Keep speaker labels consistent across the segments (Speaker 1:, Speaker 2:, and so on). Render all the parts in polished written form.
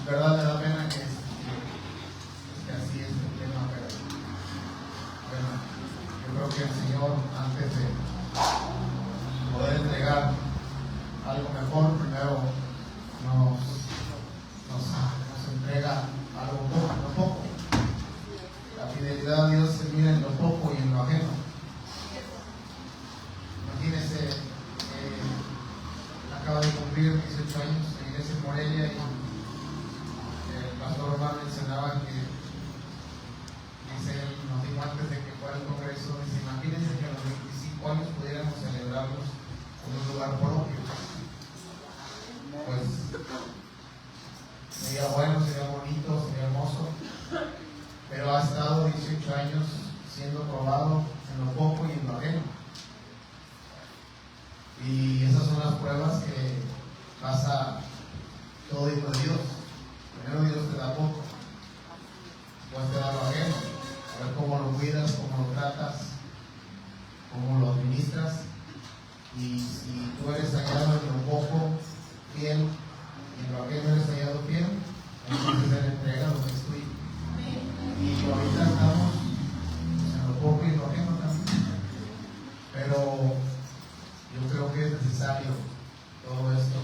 Speaker 1: verdad me da pena que así es el tema, pero bueno, yo creo que el Señor, antes de poder entregar algo mejor, primero nos entrega algo poco. La fidelidad a Dios se mira en lo poco y en lo ajeno. Imagínense, acaba de cumplir 18 años en la iglesia en Morelia y el pastor Omar mencionaba que, dice él, nos dijo antes de que fuera el congreso, dice, imagínense que a los 25 años pudiéramos celebrarlos en un lugar propio. Pues sería bueno, sería bonito, sería hermoso, pero ha estado 18 años siendo probado en lo poco y en lo ajeno. Y esas son las pruebas que pasa todo hijo de Dios. Primero Dios te da poco, después te da lo ajeno, a ver cómo lo cuidas, cómo lo tratas, cómo lo administras. Y si tú eres hallado en lo poco fiel y en lo ajeno eres hallado fiel, entonces Él entrega lo que es tuyo. Y ahorita estamos en lo poco y en lo ajeno también, pero yo creo que es necesario todo esto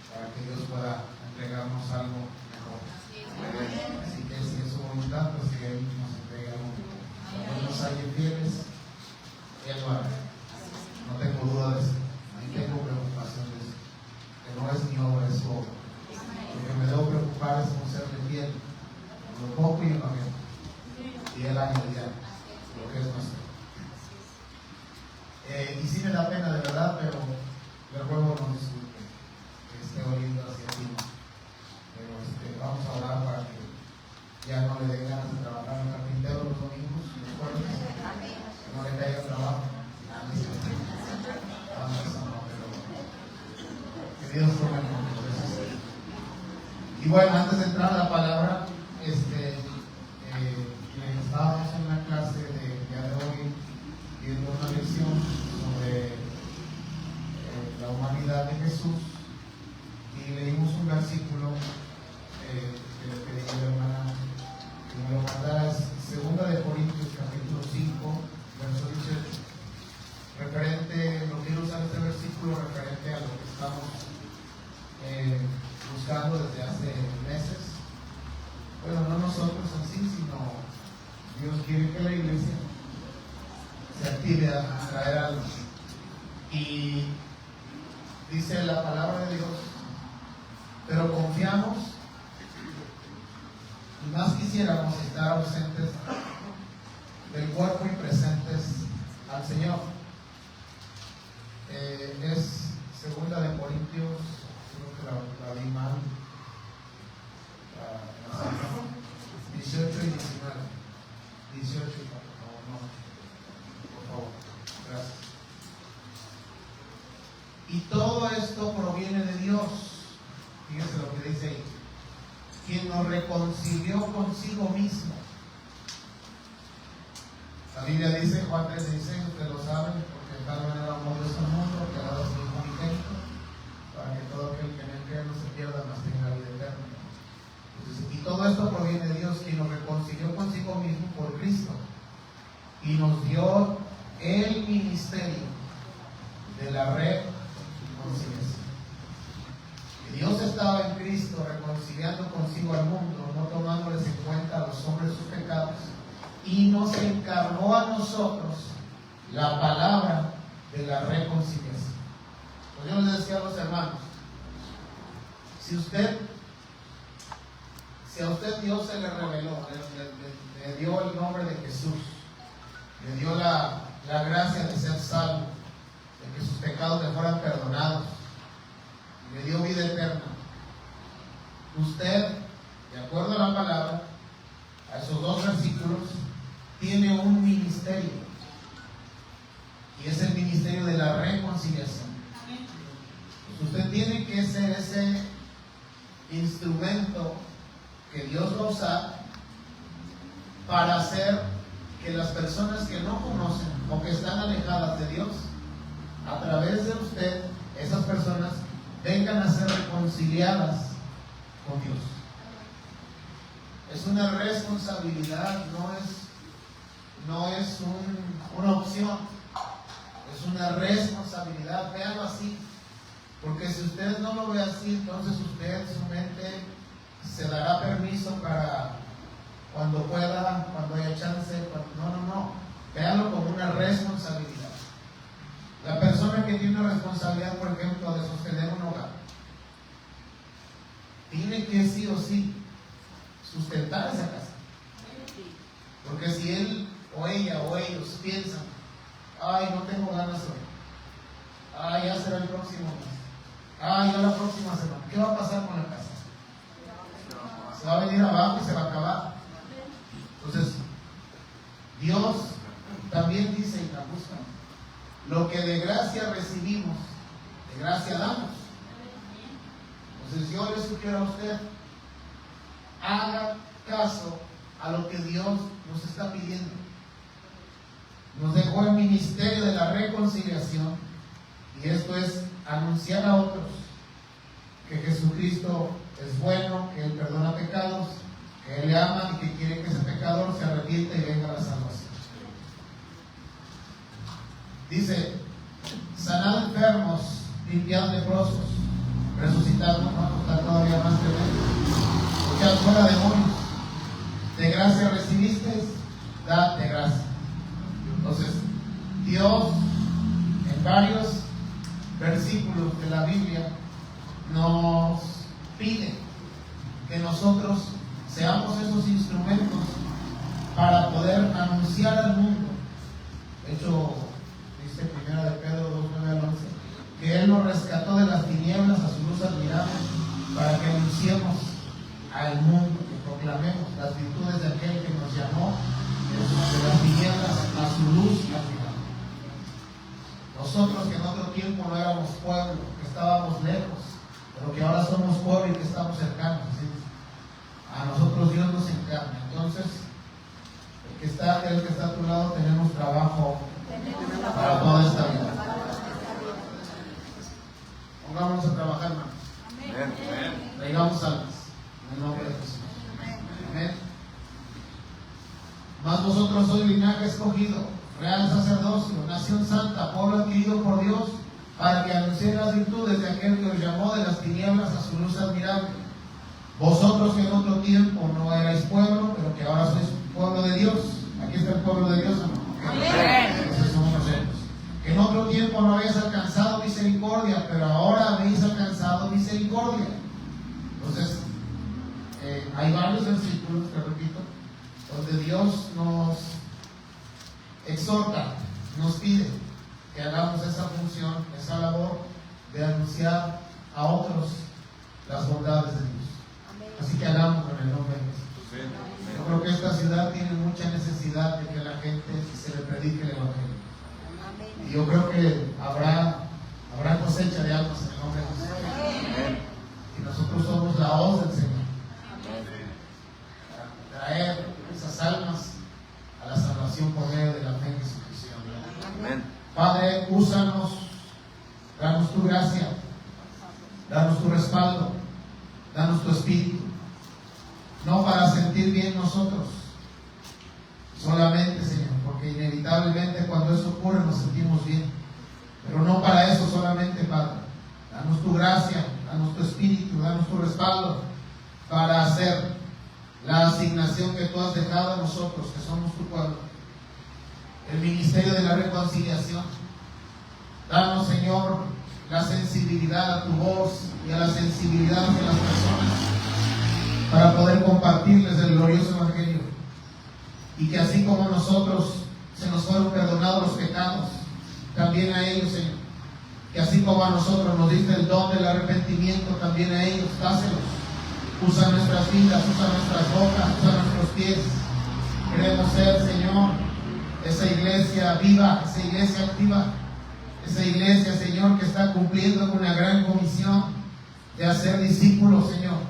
Speaker 1: para que Dios pueda entregarnos algo mejor. Así que si es su voluntad, pues que Él nos entregue algo mejor. Cuando Él nos halle fieles, Él lo hará. No tengo duda de eso. Ni tengo preocupación de eso. Que no es mi obra, es su obra. Lo que me debo preocupar es con serle fiel en lo poco y en lo ajeno. Y Él añadirá lo que es nuestro. Y sí me da pena de verdad, pero le ruego no disculpe que esté oliendo hacia ti. Pero vamos a orar para que ya no le den ganas de trabajar en el carpintero los domingos y los jueves, que no le caiga trabajo. Que Dios tome el control. Y bueno, antes de entrar a la palabra, estábamos en una clase de día de hoy viendo una lección sobre la humanidad de Jesús y leímos un versículo que le pedí a la hermana que me lo mandara, es 2 de Corintios capítulo 5 verso 18, referente, no quiero usar este versículo referente a lo que estamos buscando desde hace meses. Bueno, no nosotros en sí, sino Dios quiere que la iglesia se active a traer algo. Y dice la palabra de Dios, pero confiamos y más quisiéramos estar ausentes del cuerpo y presentes al Señor. Es 2 de Corintios, creo que la di mal, 18 y 19. 18 y 4, por favor, gracias. Y todo esto proviene de Dios. Fíjense lo que dice ahí. Quien nos reconcilió consigo mismo. La Biblia dice, Juan 3:16, ustedes lo saben, porque de tal manera amó Dios al mundo, que ha dado a su Hijo unigénito, para que todo aquel que en él crea no se pierda, mas tenga vida eterna. Entonces, y todo esto proviene de Dios, quien nos reconcilió consigo mismo por Cristo, y nos dio el ministerio de la reconciliación. Y Dios estaba en Cristo reconciliando consigo al mundo, no tomándoles en cuenta a los hombres sus pecados, y nos encargó a nosotros la palabra de la reconciliación. Pues yo les decía a los hermanos, si a usted Dios se le reveló, le dio el nombre de Jesús, le dio la gracia de ser salvo, de que sus pecados le fueran perdonados, le dio vida eterna, usted, de acuerdo a la palabra, a esos 2 versículos, tiene un ministerio, y es el ministerio de la reconciliación. Pues usted tiene que ser ese instrumento que Dios va a usar para hacer que las personas que no conocen o que están alejadas de Dios, a través de usted, esas personas vengan a ser reconciliadas con Dios. Es una responsabilidad, no es una opción, es una responsabilidad. Véanlo así, porque si usted no lo ve así, entonces usted, su mente, se dará permiso para cuando pueda, cuando haya chance. No. Véanlo como una responsabilidad. La persona que tiene una responsabilidad, por ejemplo, de sostener un hogar, tiene que sí o sí sustentar esa casa. Porque si él o ella o ellos piensan, ay, no tengo ganas hoy, ay, ya será el próximo mes, ay, ya la próxima semana, ¿qué va a pasar con la casa? Se va a venir abajo y se va a acabar. Entonces, Dios también dice en la busca, lo que de gracia recibimos, de gracia damos. Entonces yo le sugiero a usted, haga caso a lo que Dios nos está pidiendo. Nos dejó el ministerio de la reconciliación, y esto es anunciar a otros que Jesucristo es bueno, que Él perdona pecados, que Él le ama y que quiere que ese pecador se arrepienta y venga a la salvación. Dice, sanad enfermos, limpiad leprosos, resucitad, no está todavía más tremendo, echad fuera demonios, de gracia recibisteis, dad de gracia. Entonces, Dios en varios versículos de la Biblia nos pide que nosotros seamos esos instrumentos para poder anunciar al mundo. De hecho, dice 1 de Pedro 2:9-11, que Él nos rescató de las tinieblas a su luz admirable, para que anunciemos al mundo, que proclamemos las virtudes de aquel que nos llamó de las tinieblas a su luz admirable. Nosotros que en otro tiempo no éramos pueblo, que estábamos lejos, pero que ahora somos pueblo y que estamos cercanos, ¿sí? A nosotros Dios nos encarna. Entonces, el que está a tu lado, tenemos trabajo para toda esta vida. Pongámonos a trabajar, hermanos. Traigamos almas en el nombre de Jesús. Amén. Mas vosotros sois linaje escogido, real sacerdocio, nación santa, pueblo adquirido por Dios, para que anunciéis las virtudes de aquel que os llamó de las tinieblas a su luz admirable. Vosotros que en otro tiempo no erais pueblo, pero que ahora sois pueblo de Dios. Aquí está el pueblo de Dios, ¿no? Entonces somos nosotros. Que en otro tiempo no habéis alcanzado misericordia, pero ahora habéis alcanzado misericordia. Entonces, hay varios versículos, que repito, donde Dios nos exhorta, nos pide que hagamos esa función, esa labor de anunciar a otros las bondades de Dios. Así que hagámoslo en el nombre de Jesús. Yo creo que esta ciudad tiene mucha necesidad de que la gente se le predique el Evangelio. Y yo creo que habrá cosecha de almas en el nombre de Jesús. Y nosotros somos la voz del Señor. Para traer esas almas a la salvación por medio de la fe en Jesucristo. Amén. Padre, úsanos, danos tu gracia, danos tu respaldo, danos tu espíritu. No para sentir bien nosotros solamente, Señor, porque inevitablemente cuando eso ocurre nos sentimos bien, pero no para eso solamente, Padre. Danos tu gracia, danos tu espíritu, danos tu respaldo para hacer la asignación que tú has dejado a nosotros, que somos tu pueblo, el ministerio de la reconciliación. Danos, Señor, la sensibilidad a tu voz y a la sensibilidad de las personas para poder compartirles el glorioso Evangelio, y que así como nosotros se nos fueron perdonados los pecados, también a ellos, Señor, que así como a nosotros nos diste el don del arrepentimiento, también a ellos dáselos. Usa nuestras vidas, usa nuestras bocas, usa nuestros pies. Queremos ser, Señor, esa iglesia viva, esa iglesia activa, esa iglesia, Señor, que está cumpliendo con una gran comisión de hacer discípulos, Señor.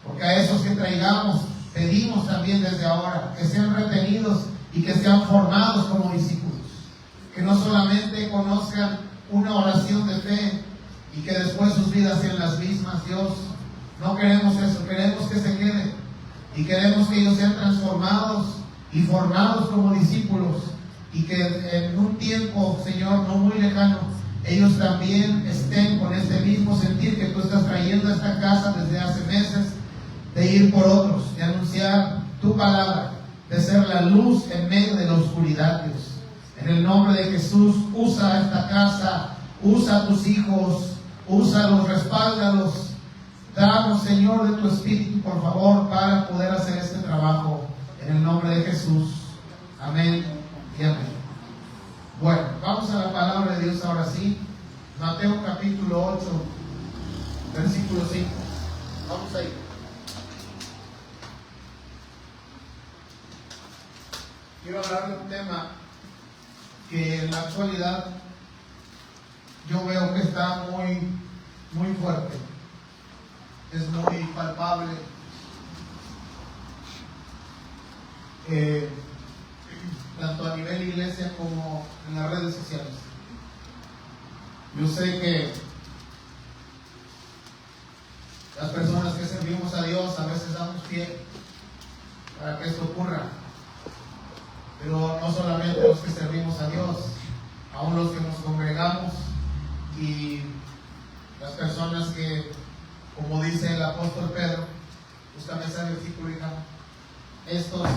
Speaker 1: Porque a esos que traigamos, pedimos también desde ahora que sean retenidos y que sean formados como discípulos. Que no solamente conozcan una oración de fe y que después sus vidas sean las mismas, Dios. No queremos eso, queremos que se queden Y queremos que ellos sean transformados y formados como discípulos, y que en un tiempo, Señor, no muy lejano, ellos también estén con este mismo sentir que tú estás trayendo a esta casa desde hace meses, de ir por otros, de anunciar tu palabra, de ser la luz en medio de la oscuridad, Dios. En el nombre de Jesús, usa esta casa, usa a tus hijos, úsalos, respáldalos. Danos, Señor, de tu Espíritu, por favor, para poder hacer este trabajo. En el nombre de Jesús. Amén y amén. Bueno, vamos a la palabra de Dios ahora sí. Mateo capítulo 8, versículo 5. Vamos ahí. Quiero hablar de un tema que en la actualidad yo veo que está muy fuerte. Es muy palpable. Tanto a nivel iglesia como en las redes sociales. Yo sé que las personas que servimos a Dios a veces damos pie para que esto ocurra, pero no solamente los que servimos a Dios, aún los que nos congregamos y las personas que, como dice el apóstol Pedro, búscame ese versículo, hija, estos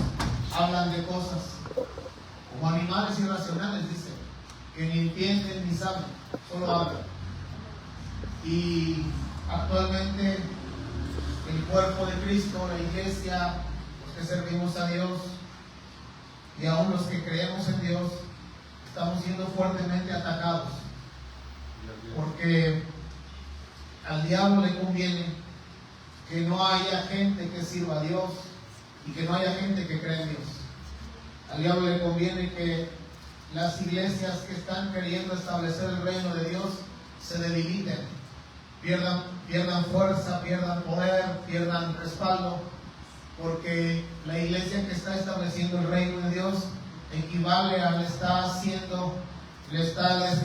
Speaker 1: hablan de cosas como animales irracionales, dice, que ni entienden ni saben, solo hablan. Y actualmente el cuerpo de Cristo, la iglesia, los que servimos a Dios y aún los que creemos en Dios, estamos siendo fuertemente atacados, porque al diablo le conviene que no haya gente que sirva a Dios y que no haya gente que cree en Dios. Al diablo le conviene que las iglesias que están queriendo establecer el reino de Dios se debiliten, pierdan fuerza, pierdan poder, pierdan respaldo, porque la iglesia que está estableciendo el reino de Dios equivale a le está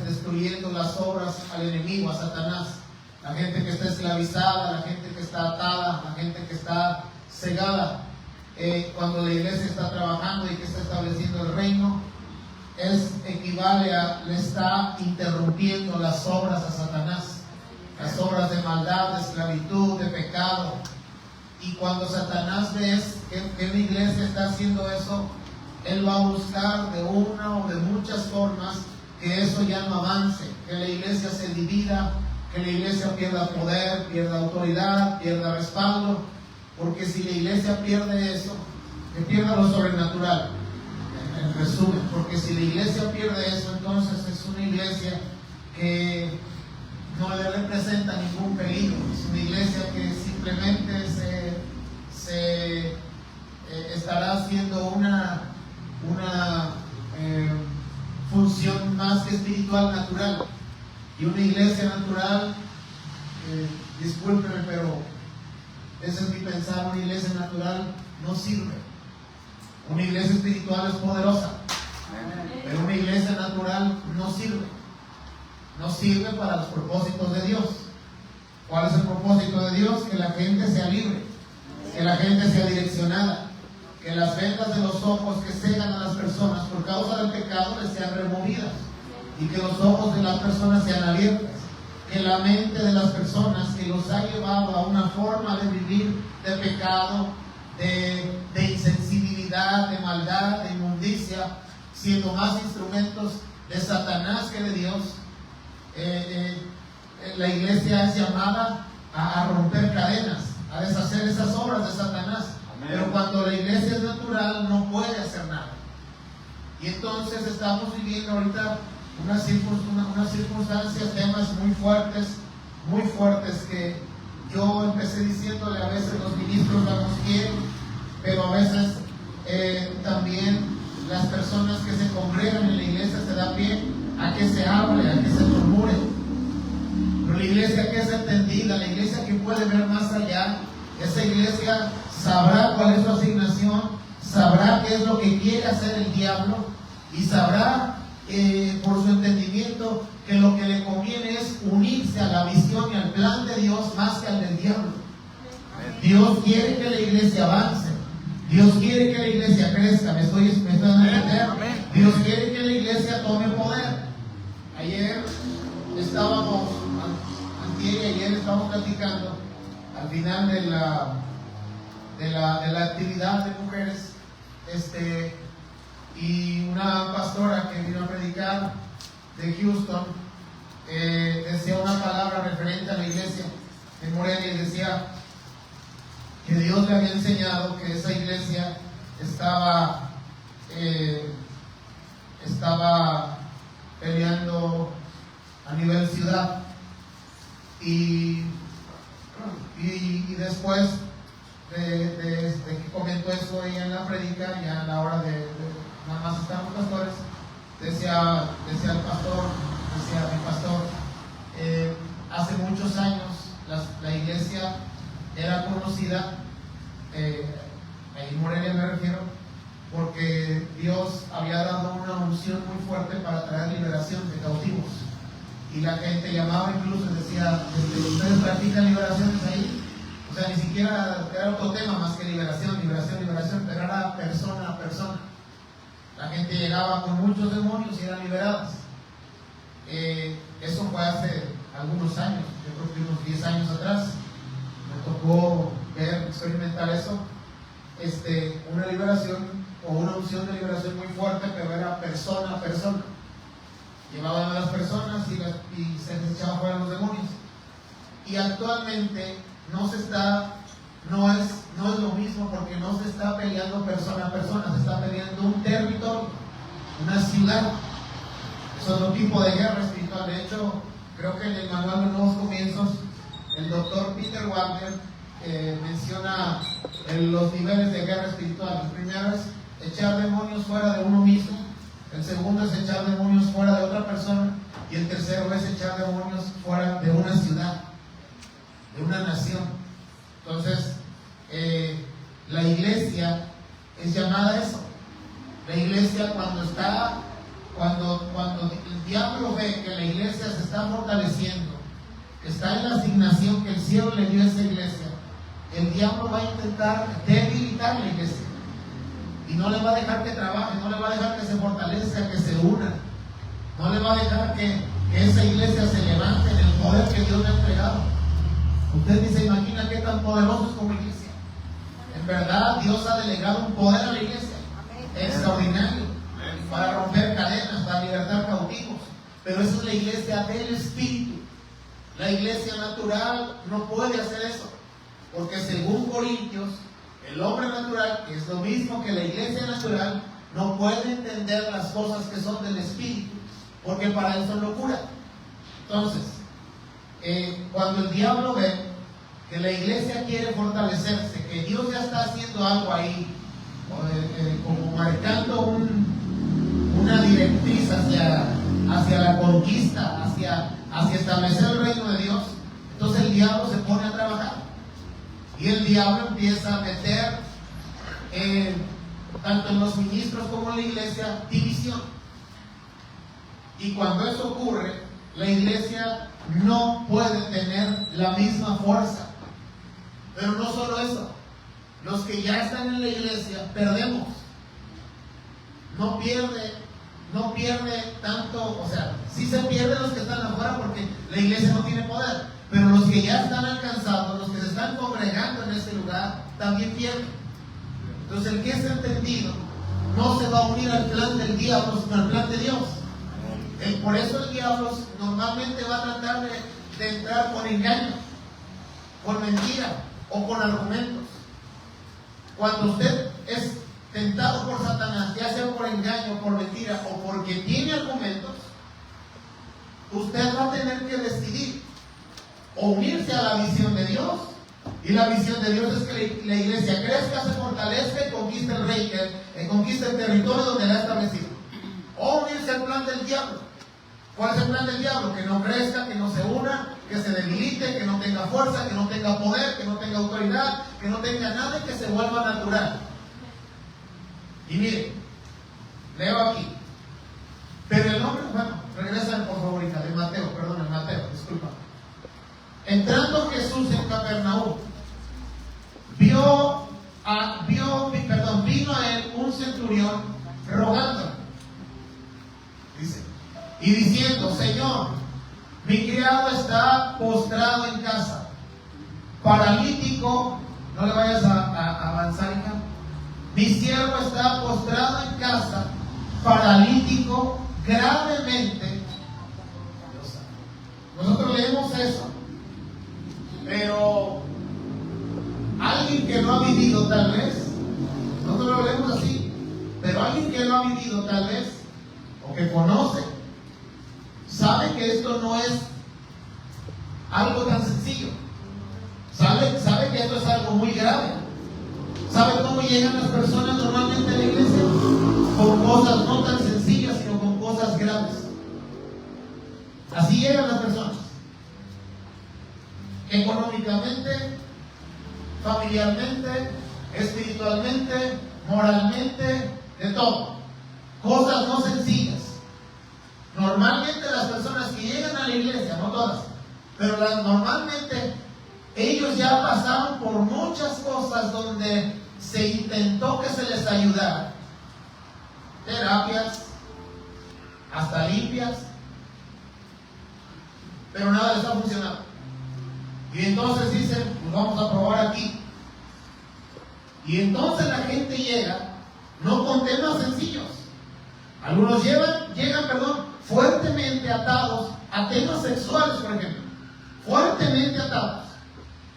Speaker 1: destruyendo las obras al enemigo, a Satanás. La gente que está esclavizada, la gente que está atada, la gente que está cegada. Cuando la iglesia está trabajando y que está estableciendo el reino, equivale a le está interrumpiendo las obras a Satanás, las obras de maldad, de esclavitud, de pecado. Y cuando Satanás ve que una iglesia está haciendo eso, él va a buscar de una o de muchas formas que eso ya no avance, que la iglesia se divida, que la iglesia pierda poder, pierda autoridad, pierda respaldo, porque si la iglesia pierde eso, que pierda lo sobrenatural, en resumen, porque si la iglesia pierde eso, entonces es una iglesia que no le representa ningún peligro, es una iglesia que simplemente se estará haciendo una función más que espiritual natural. Y una iglesia natural, discúlpeme, pero ese es mi pensar, una iglesia natural no sirve. Una iglesia espiritual es poderosa, pero una iglesia natural no sirve. No sirve para los propósitos de Dios. ¿Cuál es el propósito de Dios? Que la gente sea libre, que la gente sea direccionada, que las vendas de los ojos que cegan a las personas por causa del pecado les sean removidas, y que los ojos de las personas sean abiertas, que la mente de las personas que los ha llevado a una forma de vivir de pecado, de insensibilidad, de maldad, de inmundicia, siendo más instrumentos de Satanás que de Dios. La iglesia es llamada a romper cadenas, a deshacer esas obras de Satanás. Amén. Pero cuando la iglesia es natural no puede hacer nada. Y entonces estamos viviendo ahorita unas circunstancias, temas muy fuertes que yo empecé diciéndole, a veces los ministros damos pie, pero a veces también las personas que se congregan en la iglesia se da pie a que se hable, a que se murmure. Pero la iglesia que es entendida, la iglesia que puede ver más allá, esa iglesia sabrá cuál es su asignación, sabrá qué es lo que quiere hacer el diablo y sabrá por su entendimiento que lo que le conviene es unirse a la visión y al plan de Dios más que al del diablo. Dios quiere que la iglesia avance, Dios quiere que la iglesia crezca, me estoy dando a entender. Dios quiere que la iglesia tome poder. Ayer estábamos, antier y ayer estábamos platicando al final de la actividad de mujeres, y una pastora que vino a predicar de Houston decía una palabra referente a la iglesia en Morelia y decía que Dios le había enseñado que esa iglesia estaba peleando a nivel ciudad, y después de que comentó eso ella en la predica, ya a la hora de nada más estar los pastores, decía el pastor, decía mi pastor, hace muchos años la iglesia era conocida, ahí en Morelia me refiero, porque Dios había dado una unción muy fuerte para traer liberación de cautivos, y la gente llamaba, incluso decía, ¿ustedes practican liberaciones ahí? O sea, ni siquiera era otro tema más que liberación, pero era persona a persona. La gente llegaba con muchos demonios y eran liberadas. Eso fue hace algunos años, yo creo que unos 10 años atrás. Me tocó experimentar eso. Una liberación o una unción de liberación muy fuerte, pero era persona a persona. Llevaban a las personas y se les echaba fuera los demonios. Y actualmente no es lo mismo, porque no se está peleando persona a persona, se está peleando un territorio, una ciudad. Es otro tipo de guerra espiritual. De hecho, creo que en el manual de Nuevos Comienzos, el doctor Peter Wagner menciona los niveles de guerra espiritual. El primero es echar demonios fuera de uno mismo, el segundo es echar demonios fuera de otra persona, y el tercero es echar demonios fuera de una ciudad, de una nación. Entonces, la iglesia es llamada a eso. La iglesia, cuando el diablo ve que la iglesia se está fortaleciendo, que está en la asignación que el cielo le dio a esa iglesia, el diablo va a intentar debilitar la iglesia y no le va a dejar que trabaje, no le va a dejar que se fortalezca, que se una, no le va a dejar que esa iglesia se levante en el poder que Dios le ha entregado. Usted ni se imagina qué tan poderoso es como iglesia. En verdad, Dios ha delegado un poder a la iglesia extraordinario para romper cadenas, para libertar cautivos. Pero esa es la iglesia del Espíritu. La iglesia natural no puede hacer eso, porque según Corintios, el hombre natural, que es lo mismo que la iglesia natural, no puede entender las cosas que son del Espíritu, porque para él son locura. Entonces, cuando el diablo ve que la iglesia quiere fortalecerse, que Dios ya está haciendo algo ahí, como marcando una directriz hacia la conquista, hacia establecer el reino de Dios, entonces el diablo se pone a trabajar. Y el diablo empieza a meter, tanto en los ministros como en la iglesia, división. Y cuando eso ocurre, la iglesia no puede tener la misma fuerza. Pero no solo eso, los que ya están en la iglesia perdemos. No pierde tanto, o sea, sí se pierden los que están afuera porque la iglesia no tiene poder, pero los que ya están alcanzados, los que se están congregando en este lugar, también pierden. Entonces el que es entendido no se va a unir al plan del diablo, sino al plan de Dios. Por eso el diablo normalmente va a tratar de entrar por engaño, por mentira o con argumentos. Cuando usted es tentado por Satanás, ya sea por engaño, por mentira o porque tiene argumentos, usted va a tener que decidir o unirse a la visión de Dios. Y la visión de Dios es que la iglesia crezca, se fortalezca y conquiste el reino, conquiste el territorio donde la ha establecido. O unirse al plan del diablo. ¿Cuál es el plan del diablo? Que no crezca, que no se una, que se debilite, que no tenga fuerza, que no tenga poder, que no tenga autoridad, que no tenga nada y que se vuelva natural. Y mire, leo aquí. Pero el hombre, bueno, regresa por favor, hija, de Mateo, disculpa. Entrando Jesús en Capernaúm, vio y diciendo: Señor, mi criado está postrado en casa, paralítico. No le vayas a avanzar, hija. Mi siervo está postrado en casa, paralítico, gravemente. Nosotros leemos eso, pero alguien que no ha vivido tal vez, nosotros lo leemos así, pero alguien que no ha vivido tal vez, o que conoce, sabe que esto no es algo tan sencillo. Sabe que esto es algo muy grave. ¿Sabe cómo llegan las personas normalmente a la iglesia? Con cosas no tan sencillas, sino con cosas graves. Así llegan las personas. Económicamente, familiarmente, espiritualmente, moralmente, de todo. Cosas no sencillas. Normalmente las personas que llegan a la iglesia, no todas, pero normalmente ellos ya pasaron por muchas cosas donde se intentó que se les ayudara. Terapias, hasta limpias, pero nada les ha funcionado. Y entonces dicen: pues vamos a probar aquí. Y entonces la gente llega, no con temas sencillos. Algunos llegan, fuertemente atados a temas sexuales, por ejemplo. Fuertemente atados.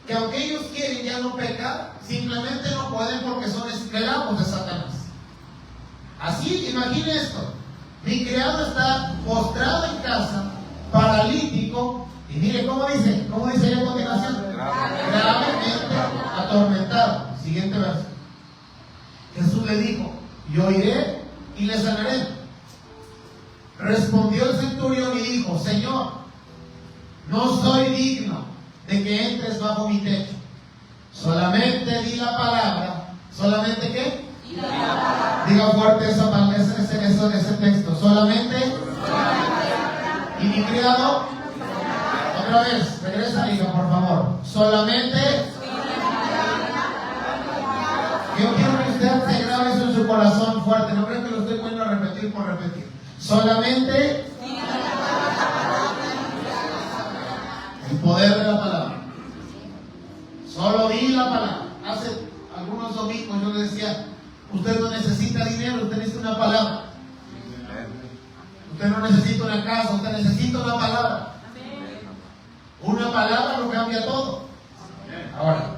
Speaker 1: Que aunque ellos quieren ya no pecar, simplemente no pueden porque son esclavos de Satanás. Así, imagine esto: mi criado está postrado en casa, paralítico, y mire cómo dice a continuación: gravemente atormentado. Siguiente verso. Jesús le dijo: yo iré y le sanaré. Respondió el centurión y dijo: Señor, no soy digno de que entres bajo mi techo. Solamente di la palabra. ¿Solamente qué? Diga fuerte ese texto. Solamente. Y mi criado. Otra vez, regresa, hija, por favor. Solamente. Yo quiero que usted se grabe eso en su corazón fuerte. No creo que lo estoy poniendo a repetir por repetir. Solamente. El poder de la palabra. Solo di la palabra. Hace algunos domingos yo le decía: usted no necesita dinero, usted necesita una palabra. Usted no necesita una casa, usted necesita una palabra. Una palabra lo cambia todo. Ahora,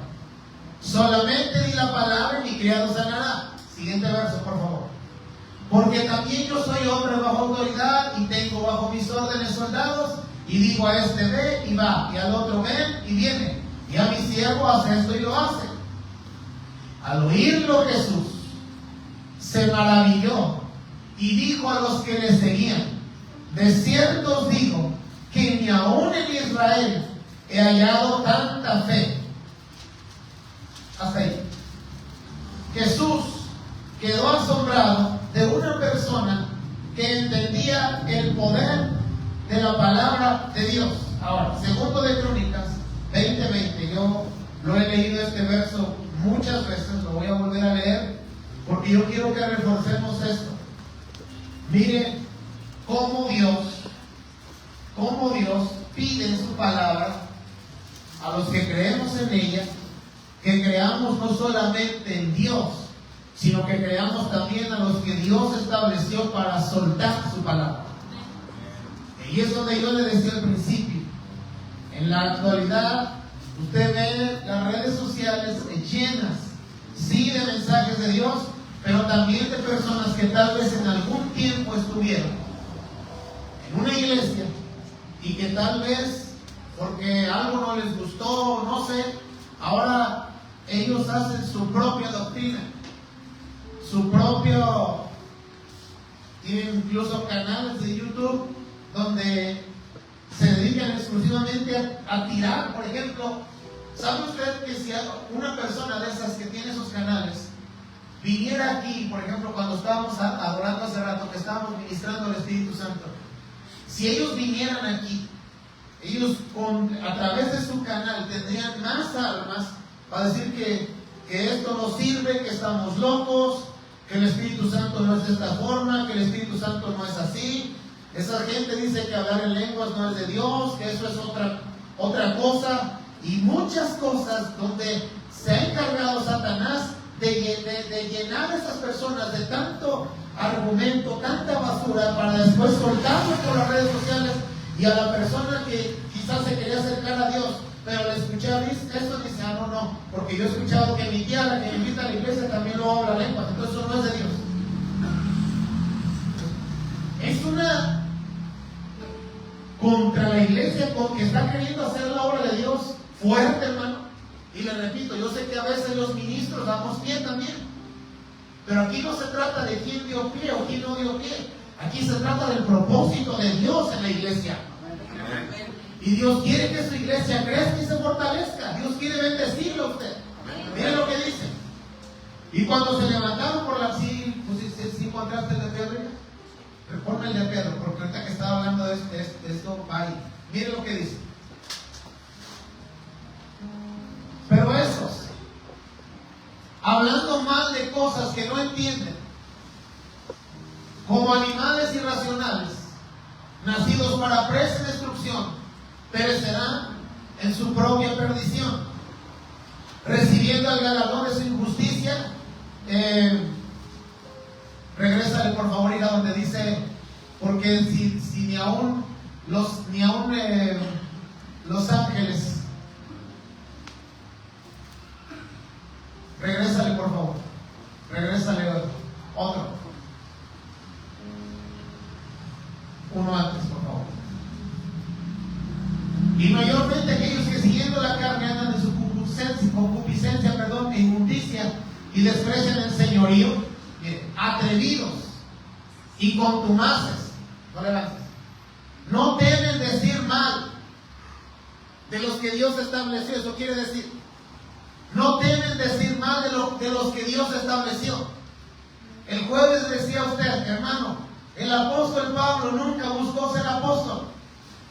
Speaker 1: solamente di la palabra y mi criado sanará. Siguiente verso, por favor. Porque también yo soy hombre bajo autoridad y tengo bajo mis órdenes soldados, y digo a este: ve y va, y al otro: ven y viene, y a mi siervo: hace esto y lo hace. Al oírlo Jesús se maravilló y dijo a los que le seguían: de cierto os digo que ni aún en Israel he hallado tanta fe. Hasta ahí. Jesús quedó asombrado de una persona que entendía el poder de la palabra de Dios. Ahora, segundo de Crónicas 20:20. Yo lo he leído este verso muchas veces, lo voy a volver a leer porque yo quiero que reforcemos esto. Mire cómo Dios pide en su palabra a los que creemos en ella que creamos no solamente en Dios, sino que creamos también a los que Dios estableció para soltar su palabra. Y es donde yo le decía al principio: en la actualidad usted ve las redes sociales llenas, sí, de mensajes de Dios, pero también de personas que tal vez en algún tiempo estuvieron en una iglesia y que tal vez porque algo no les gustó, no sé, ahora ellos hacen su propia doctrina, tienen incluso canales de YouTube donde se dedican exclusivamente a tirar. Por ejemplo, ¿sabe usted que si una persona de esas que tiene esos canales viniera aquí, por ejemplo, cuando estábamos adorando hace rato, que estábamos ministrando al Espíritu Santo, si ellos vinieran aquí, ellos a través de su canal tendrían más armas para decir que esto no sirve, que estamos locos, que el Espíritu Santo no es de esta forma, que el Espíritu Santo no es así, Esa gente dice que hablar en lenguas no es de Dios, que eso es otra cosa, y muchas cosas donde se ha encargado Satanás de llenar a esas personas de tanto argumento, tanta basura, para después soltarlo por las redes sociales, y a la persona que quizás se quería acercar a Dios, pero le escuchaba eso, dice, no, porque yo he escuchado que mi tía, la que me invita a la iglesia, también lo habla lenguas, entonces eso no es de Dios. Es una contra la iglesia que está queriendo hacer la obra de Dios fuerte, hermano. Y le repito, yo sé que a veces los ministros damos pie también, pero aquí no se trata de quién dio pie o quién no dio pie. Aquí se trata del propósito de Dios en la iglesia. Y Dios quiere que su iglesia crezca y se fortalezca. Dios quiere bendecirlo a usted. Miren lo que dice. Y cuando se levantaron por la... ¿Sí encontraste el de Pedro? Ponme el de Pedro, porque ahorita que estaba hablando de esto, vaya. Miren lo que dice. Pero esos, hablando mal de cosas que no entienden, como animales irracionales, nacidos para presa y destrucción, perecerán en su propia perdición, recibiendo el galardón de su injusticia. Regrésale por favor, ir a donde dice, porque si ni aún los ángeles. Regrésale por favor, regrésale otro, uno antes por favor. Y mayormente aquellos que siguiendo la carne andan en su concupiscencia, e inmundicia, y desprecian el señorío, atrevidos y contumaces, no temen decir mal de los que Dios estableció. Eso quiere decir, no temen decir mal de los que Dios estableció. El jueves decía usted, hermano, el apóstol Pablo nunca buscó ser apóstol.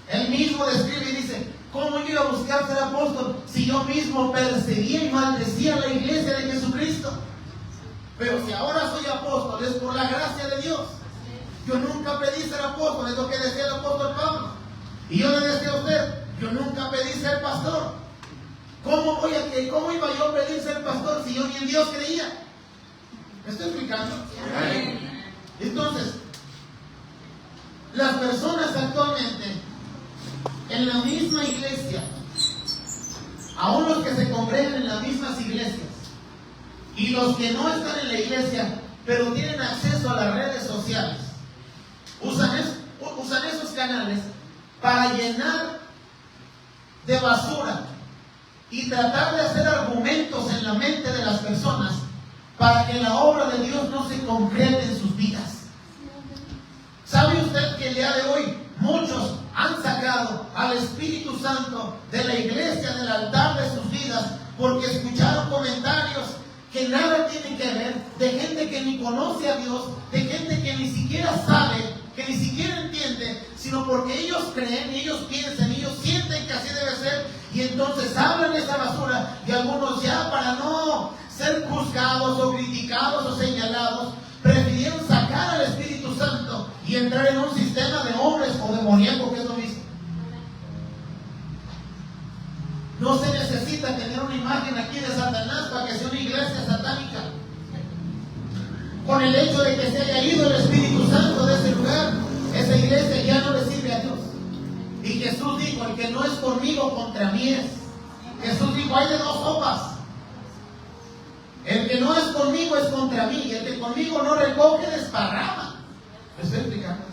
Speaker 1: Él mismo describe y dice, ¿cómo iba a buscar ser apóstol si yo mismo perseguía y maldecía a la iglesia de Jesucristo? Pero si ahora soy apóstol es por la gracia de Dios. Yo nunca pedí ser apóstol, es lo que decía el apóstol Pablo. Y yo le decía a usted, yo nunca pedí ser pastor. ¿Cómo iba yo a pedir ser pastor si yo ni en Dios creía? ¿Me estoy explicando? Entonces, las personas actualmente en la misma iglesia, aún los que se congregan en las mismas iglesias y los que no están en la iglesia pero tienen acceso a las redes sociales, usan esos canales para llenar de basura y tratar de hacer argumentos en la mente de las personas para que la obra de Dios no se concrete en sus vidas. ¿Sabe usted que el día de hoy muchos han sacado al Espíritu Santo de la iglesia, del altar de sus vidas, porque escucharon comentarios que nada tienen que ver, de gente que ni conoce a Dios, de gente que ni siquiera sabe, que ni siquiera entiende, sino porque ellos creen, ellos piensan, ellos sienten que así debe ser, y entonces hablan esa basura, y algunos ya para no ser juzgados o criticados o señalados, prefirieron sacar al Espíritu Santo y entrar en un sistema de hombres o demoníaco, que es lo mismo. No se necesita tener una imagen aquí de Satanás para que sea una iglesia satánica. Con el hecho de que se haya ido el Espíritu Santo de ese lugar, esa iglesia ya no le sirve a Dios. Y Jesús dijo, el que no es conmigo, contra mí es. Jesús dijo, hay de dos sopas. El que no es conmigo es contra mí, y el que conmigo no recoge desparrama. ¿Me estoy explicando?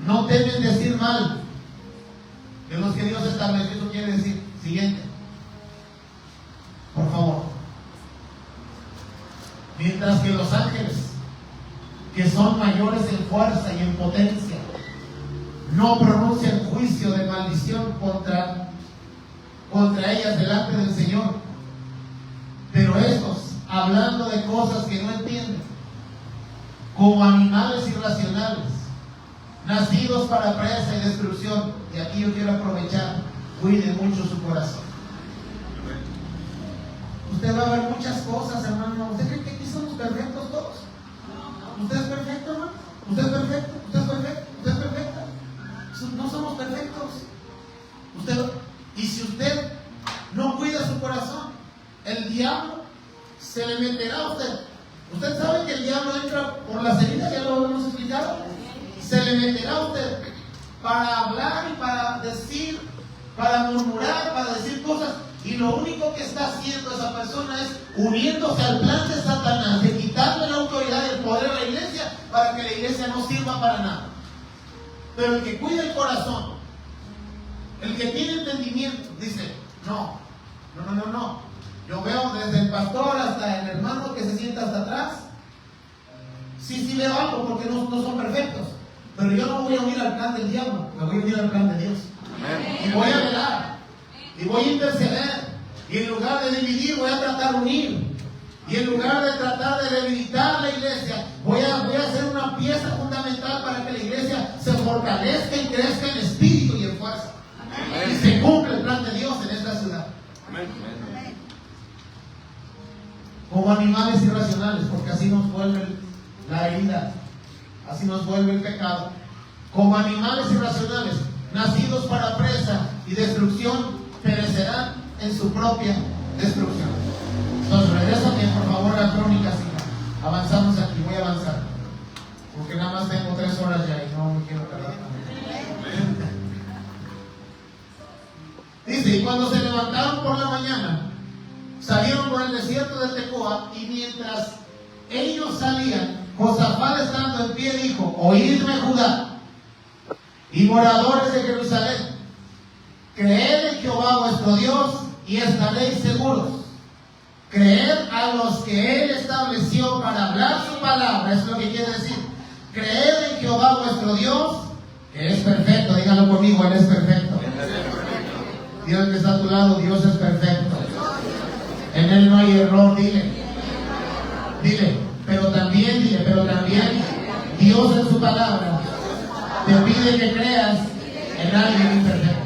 Speaker 1: No temen decir mal de los que Dios estableció. Eso quiere decir, siguiente, por favor. Mientras que los ángeles, que son mayores en fuerza y en potencia, no pronuncian juicio de maldición contra ellas delante del Señor. Pero estos, hablando de cosas que no entienden, como animales irracionales, nacidos para presa y destrucción, y aquí yo quiero aprovechar, cuide mucho su corazón. Usted va a ver muchas cosas, hermano. ¿Usted cree que aquí somos perfectos todos? ¿Usted es perfecto, hermano? ¿Usted es perfecto? ¿Usted es perfecto? corazón, el diablo se le meterá a usted. Usted sabe que el diablo entra por las heridas, ya lo hemos explicado. Se le meterá a usted para hablar y para decir, para murmurar, para decir cosas. Y lo único que está haciendo esa persona es uniéndose al plan de Satanás, de quitarle la autoridad y el poder a la iglesia para que la iglesia no sirva para nada. Pero el que cuida el corazón, el que tiene entendimiento, dice, no. Yo veo desde el pastor hasta el hermano que se sienta hasta atrás. Sí veo algo porque no son perfectos. Pero yo no voy a unir al plan del diablo, me voy a unir al plan de Dios. Amén. Y voy a velar. Y voy a interceder. Y en lugar de dividir, voy a tratar de unir. Y en lugar de tratar de debilitar la iglesia, voy a hacer una pieza fundamental para que la iglesia se fortalezca y crezca en espíritu y en fuerza. Amén. Y se cumple el plan de Dios en esta ciudad. Amén. Como animales irracionales, porque así nos vuelve la herida, así nos vuelve el pecado. Como animales irracionales, nacidos para presa y destrucción, perecerán en su propia destrucción. Entonces, regresa bien, por favor, a Crónicas. Avanzamos aquí, voy a avanzar, porque nada más tengo 3 horas ya y no me quiero tardar. Dice, y cuando se levantaron por la mañana, salieron por el desierto de Tecoa, y mientras ellos salían, Josafat estando en pie dijo, oídme Judá y moradores de Jerusalén, creed en Jehová vuestro Dios y estaréis seguros. Creed a los que Él estableció para hablar su palabra, es lo que quiere decir. Creed en Jehová vuestro Dios, que es perfecto, díganlo conmigo, Él es perfecto. Dios que está a tu lado, Dios es perfecto. En Él no hay error, dile, pero también, Dios en su palabra te pide que creas en alguien imperfecto.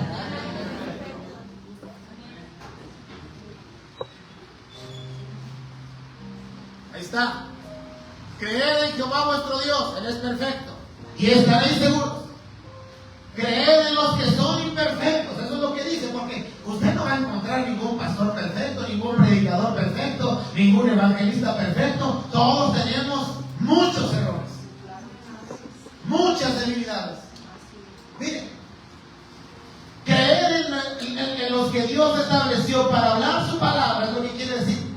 Speaker 1: Ahí está. Creed en Jehová vuestro Dios, Él es perfecto, y estaréis seguros. Creed en los que son imperfectos, eso es lo que dice, porque usted no va a encontrar ningún pastor perfecto, ningún predicador perfecto, ningún evangelista perfecto. Todos tenemos muchos errores, muchas debilidades. Miren, creer en los que Dios estableció para hablar su palabra es lo que quiere decir.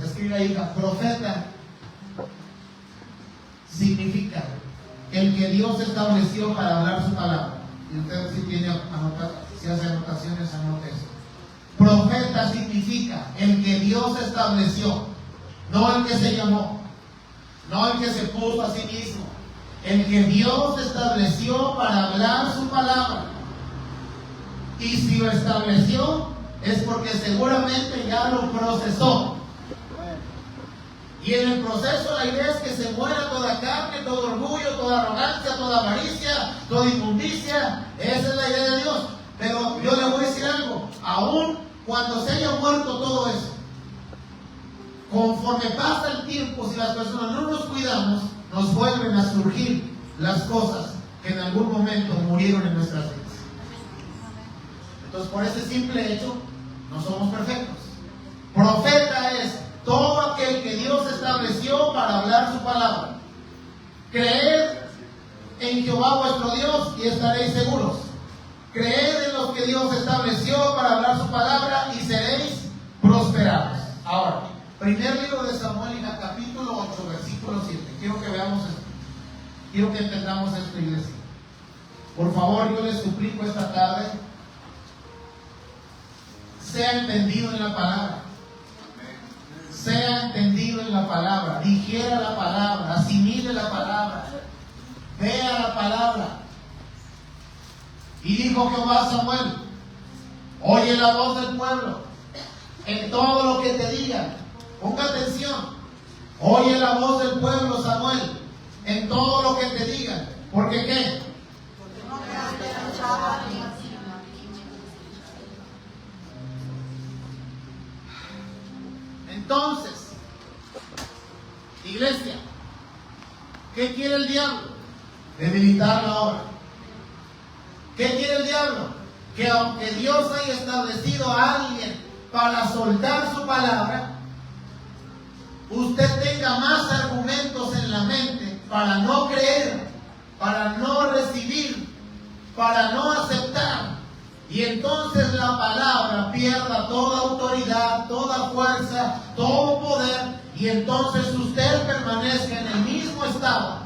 Speaker 1: Escribe ahí, profeta significa el que Dios estableció para hablar su palabra. Y usted si hace anotaciones, anote eso. Profeta significa el que Dios estableció, no el que se llamó, no el que se puso a sí mismo. El que Dios estableció para hablar su palabra. Y si lo estableció, es porque seguramente ya lo procesó. Y en el proceso la idea es que se muera toda carne, todo orgullo, toda arrogancia, toda avaricia, toda inmundicia. Esa es la idea de Dios. Pero yo le voy a decir algo, aún cuando se haya muerto todo eso, conforme pasa el tiempo, si las personas no nos cuidamos, nos vuelven a surgir las cosas que en algún momento murieron en nuestras vidas. Entonces, por ese simple hecho, no somos perfectos. Profeta es todo aquel que Dios estableció para hablar su palabra. Creed en Jehová vuestro Dios y estaréis seguros. Creed en los que Dios estableció para hablar su palabra y seréis prosperados. Ahora, primer libro de Samuel, capítulo 8, versículo 7. Quiero que veamos esto. Quiero que entendamos esto, iglesia. Por favor, yo les suplico esta tarde, sea entendido en la palabra. Sea entendido en la palabra, digiera la palabra, asimile la palabra, vea la palabra. Y dijo Jehová a Samuel, oye la voz del pueblo en todo lo que te digan. Ponga atención. Oye la voz del pueblo, Samuel, en todo lo que te digan. ¿Por qué? Entonces, iglesia, ¿qué quiere el diablo? Debilitar la obra. ¿Qué quiere el diablo? Que aunque Dios haya establecido a alguien para soltar su palabra, usted tenga más argumentos en la mente para no creer, para no recibir, para no aceptar. Y entonces la palabra pierda toda autoridad, toda fuerza, todo poder, y entonces usted permanezca en el mismo estado.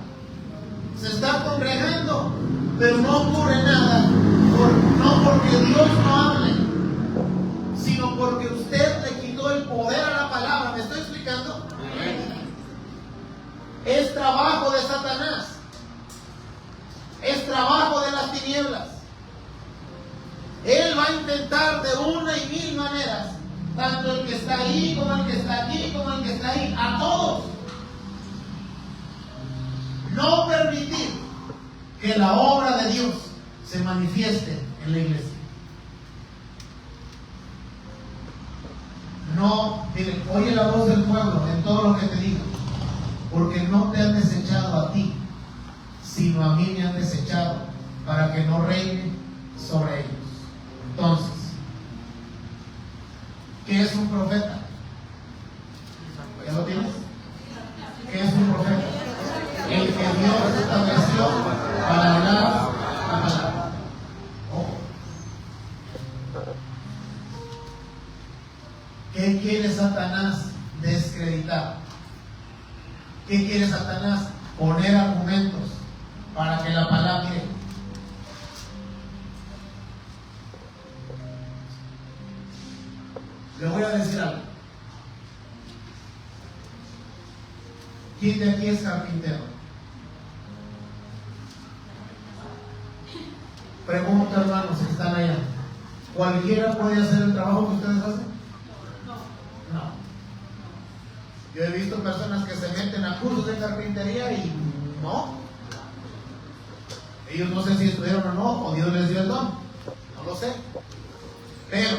Speaker 1: Se está congregando, pero no ocurre nada, no porque Dios no hable, sino porque usted le quitó el poder a la palabra. ¿Me estoy explicando? Es trabajo de Satanás, es trabajo de las tinieblas. Él va a intentar de una y mil maneras, tanto el que está ahí, como el que está aquí, como el que está ahí, a todos, no permitir que la obra de Dios se manifieste en la iglesia. No, mire, oye la voz del pueblo en todo lo que te diga, porque no te han desechado a ti, sino a mí me han desechado, para que no reine sobre ellos. Entonces, ¿qué es un profeta? ¿Ya lo tienes? ¿Qué es un profeta? El que Dios estableció para hablar la palabra. ¿Qué quiere Satanás desacreditar? ¿Qué quiere Satanás? Poner argumentos para que la palabra... Mire, le voy a decir algo. ¿Quién de aquí es carpintero? Pregunto, hermanos, si están allá. ¿Cualquiera puede hacer el trabajo que ustedes hacen? No. Yo he visto personas que se meten a cursos de carpintería y no. Ellos no sé si estudiaron o no, o Dios les dio el don. No lo sé. Pero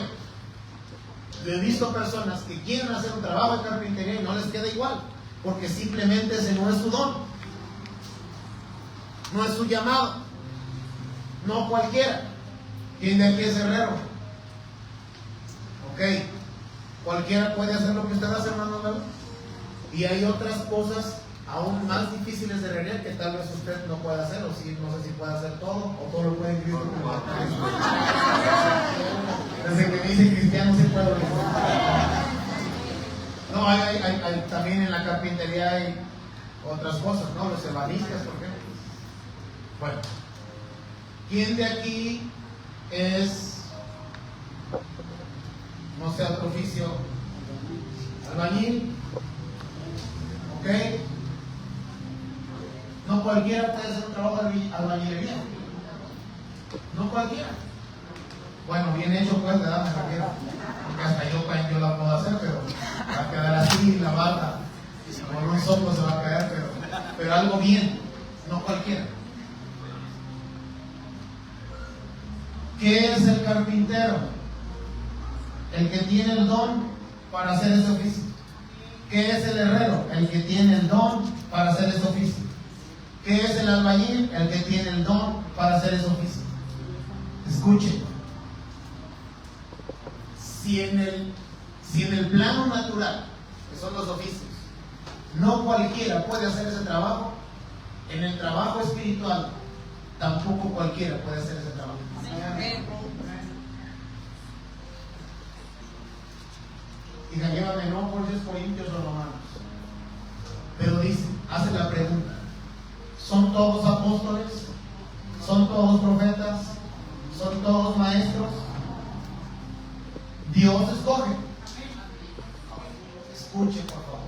Speaker 1: yo he visto personas que quieren hacer un trabajo de carpintería y no les queda igual, porque simplemente ese no es su don, no es su llamado. No cualquiera. ¿Quién de aquí es herrero? Ok, cualquiera puede hacer lo que usted hace, hermano, ¿verdad? Y hay otras cosas aún más difíciles de herrería que tal vez usted no pueda hacer, o si, no sé si puede hacer todo, o todo lo puede escribir como desde que me dice cristiano sí puedo. No, hay también en la carpintería hay otras cosas, ¿no? Los ebanistas, por ejemplo. Bueno, ¿quién de aquí es, no sé, otro oficio? Albañil. ¿Ok? No cualquiera puede hacer un trabajo de albañilería. No cualquiera. Bueno, bien hecho pues, ¿verdad? Me refiero. Porque hasta yo la puedo hacer, pero va a quedar así, la bata. Con un soplo se va a caer, pero algo bien. No cualquiera. ¿Qué es el carpintero? El que tiene el don para hacer ese oficio. ¿Qué es el herrero? El que tiene el don para hacer ese oficio. ¿Qué es el albañil? El que tiene el don para hacer ese oficio. Escuchen. Si en el plano natural, que son los oficios, no cualquiera puede hacer ese trabajo, en el trabajo espiritual tampoco cualquiera puede hacer ese trabajo. Y llévame, no por Dios, Corintios o Romanos. Pero dice, hace la pregunta: ¿son todos apóstoles? ¿Son todos profetas? ¿Son todos maestros? Dios escoge. Escuche, por favor.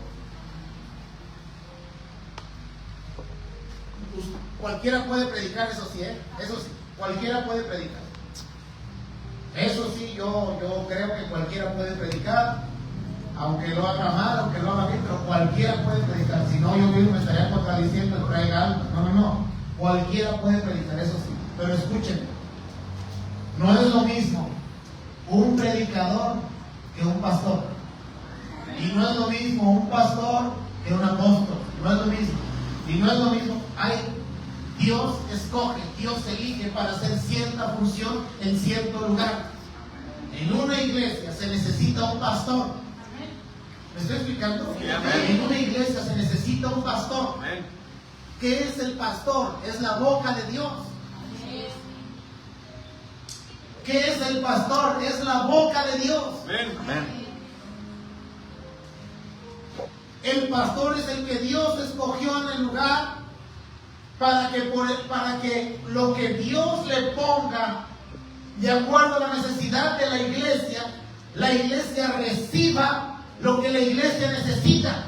Speaker 1: Cualquiera puede predicar, eso sí, eso sí, cualquiera puede predicar. Eso sí, yo creo que cualquiera puede predicar, aunque lo haga mal, aunque lo haga bien, pero cualquiera puede predicar. Si no, yo mismo me estaría contradiciendo, traiga algo. No. Cualquiera puede predicar, eso sí. Pero escúchenme, no es lo mismo un predicador que un pastor. Y no es lo mismo un pastor que un apóstol. No es lo mismo. Y no es lo mismo. Dios escoge, Dios elige para hacer cierta función en cierto lugar. En una iglesia se necesita un pastor. ¿Me estoy explicando? En una iglesia se necesita un pastor. ¿Qué es el pastor? Es la boca de Dios. ¿Qué es el pastor? Es la boca de Dios. El pastor es el que Dios escogió en el lugar para que lo que Dios le ponga de acuerdo a la necesidad de la iglesia reciba lo que la iglesia necesita.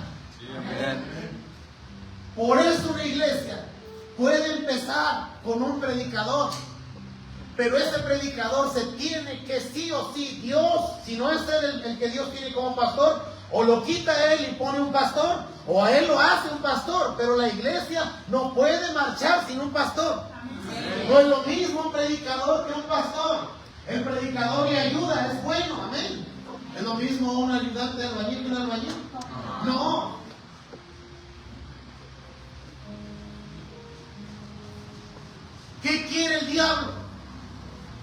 Speaker 1: Por eso una iglesia puede empezar con un predicador, pero ese predicador se tiene que sí o sí, Dios, si no es él el que Dios tiene como pastor, o lo quita a él y pone un pastor, o a él lo hace un pastor, pero la iglesia no puede marchar sin un pastor. No es lo mismo un predicador que un pastor. El predicador le ayuda, es bueno, amén. ¿Es lo mismo un ayudante de albañil que un albañil? No. ¿Qué quiere el diablo?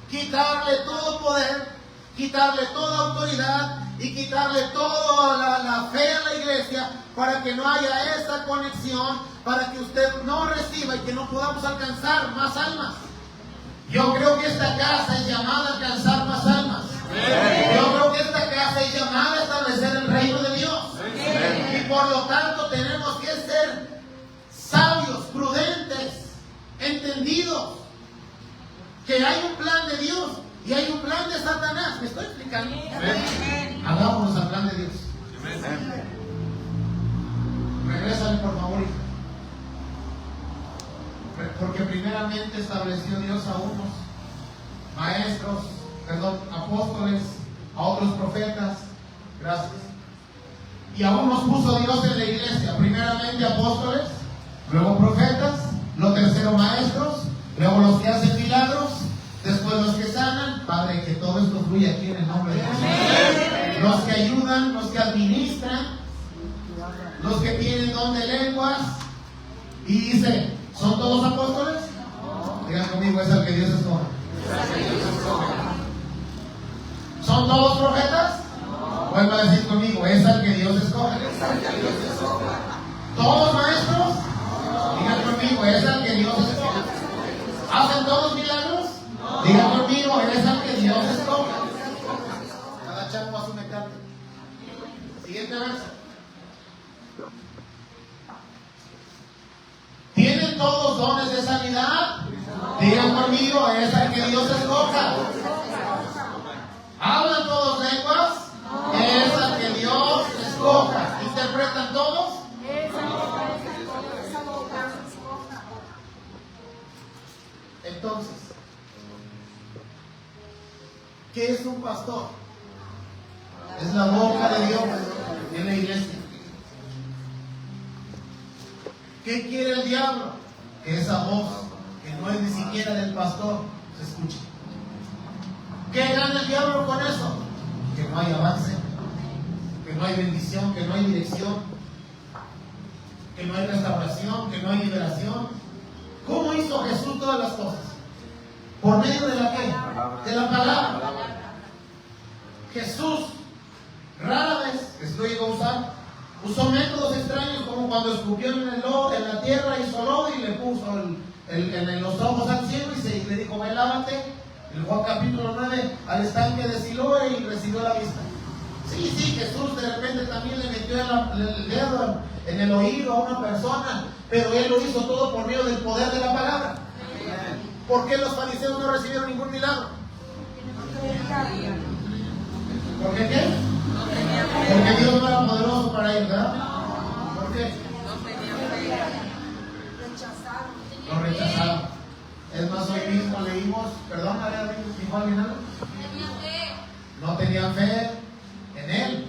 Speaker 1: Quitarle todo poder, quitarle toda autoridad y quitarle toda la fe a la iglesia para que no haya esa conexión, para que usted no reciba y que no podamos alcanzar más almas. Yo creo que esta casa es llamada a alcanzar más almas. Yo creo que esta casa es llamada a establecer el reino de Dios. Y por lo tanto tenemos que ser sabios, prudentes, entendidos, que hay un plan de Dios y hay un plan de Satanás. ¿Me estoy explicando? Hagámonos al plan de Dios. Regrésale por favor, hija. Porque primeramente estableció Dios a unos apóstoles, a otros profetas. Gracias. Y aún nos puso Dios en la iglesia. Primeramente apóstoles, luego profetas, lo tercero maestros, luego los que hacen milagros, después los que sanan. Padre, que todo esto fluya aquí en el nombre de Jesús. Los que ayudan, los que administran, los que tienen don de lenguas. Y dice, ¿son todos apóstoles? Digan conmigo, es el que Dios escoge. ¿Son todos profetas? Vuelvo a decir conmigo, es el que Dios escoge. ¿Todos maestros? Digan conmigo, es el que Dios escoge. ¿Hacen todos milagros? Digan conmigo, es el que Dios escoge. Cada chavo a su mecate. Siguiente verso. ¿Tienen todos dones de sanidad? Digan conmigo, es el que Dios escoja. ¿Hablan todos lenguas? Es el que Dios escoja. ¿Interpretan todos? Entonces, ¿qué es un pastor? Es la boca de Dios en la iglesia. ¿Qué quiere el diablo? Que esa voz, que no es ni siquiera del pastor, se escuche. ¿Qué gana el diablo con eso? Que no hay avance, que no hay bendición, que no hay dirección, que no hay restauración, que no hay liberación. ¿Cómo hizo Jesús todas las cosas? ¿Por medio de la qué? De la palabra. Jesús, rara vez, que esto iba a usar, usó métodos extraños como cuando escupió en la tierra, hizo lodo y le puso en los ojos al cielo y le dijo, ve, lávate. En Juan capítulo 9, al estanque de Siloé y recibió la vista. Sí, Jesús de repente también le metió el dedo en el oído a una persona, pero él lo hizo todo por medio del poder de la palabra. ¿Por qué los fariseos no recibieron ningún milagro? ¿Por qué qué? Porque Dios no era poderoso para ellos, ¿verdad? ¿Por qué? Lo rechazaron. Es más, hoy mismo leímos, perdón, ¿dijo alguien algo? No tenían fe en Él.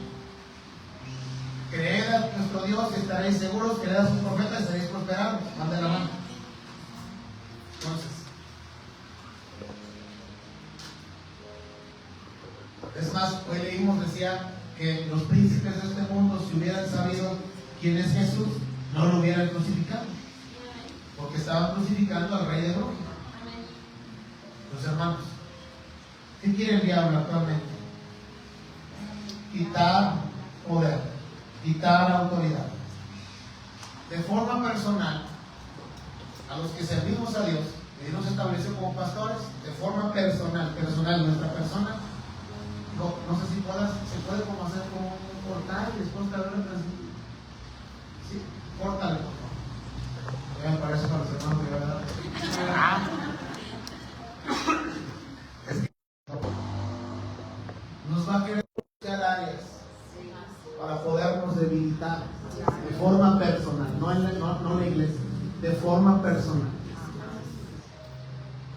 Speaker 1: Creed a nuestro Dios y estaréis seguros, creed a sus profetas y estaréis prosperados. Mande la mano. Entonces, es más, hoy leímos, decía que los príncipes de este mundo, si hubieran sabido quién es Jesús, no lo hubieran crucificado, porque estaban crucificando al Rey de Gloria. Los hermanos, ¿qué quiere el diablo actualmente? quitar poder, quitar autoridad. De forma personal, a los que servimos a Dios, que Dios nos estableció como pastores, de forma personal, nuestra persona, no sé si se puede como hacer como un cortar y después cargar la transmisión. Sí, córtale, por favor. Ya me parece para los hermanos de verdad. Es que nos va a querer buscar áreas para podernos debilitar de forma personal, no en la iglesia, de forma personal,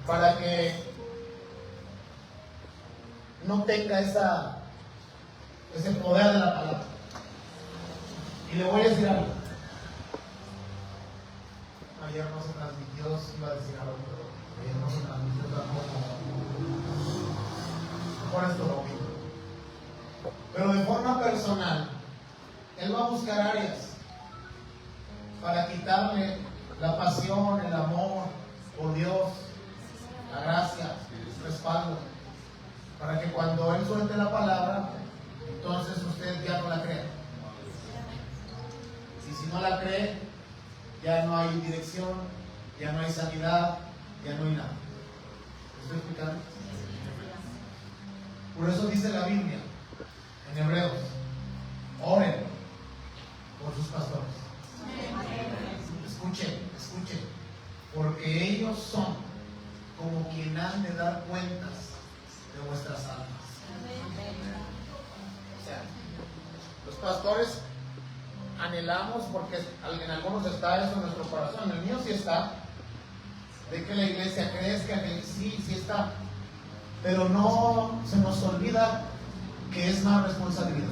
Speaker 1: para que no tenga ese poder de la palabra. Y le voy a decir algo. Ayer no se transmitió, iba a decir algo, pero ayer no se transmitió tampoco. Por esto lo mismo. Pero de forma personal, Él va a buscar áreas para quitarle la pasión, el amor por Dios, la gracia, el respaldo, para que cuando Él suelte la palabra, entonces usted ya no la crea. Y si no la cree, ya no hay dirección, ya no hay sanidad, ya no hay nada. ¿Me estoy explicando? Por eso dice la Biblia en Hebreos: oren por sus pastores. Escuchen, porque ellos son como quien han de dar cuentas de vuestras almas. O sea, los pastores anhelamos, porque en algunos está eso en nuestro corazón, en el mío sí está, de que la iglesia crezca, que sí está, pero no se nos olvida que es más responsabilidad.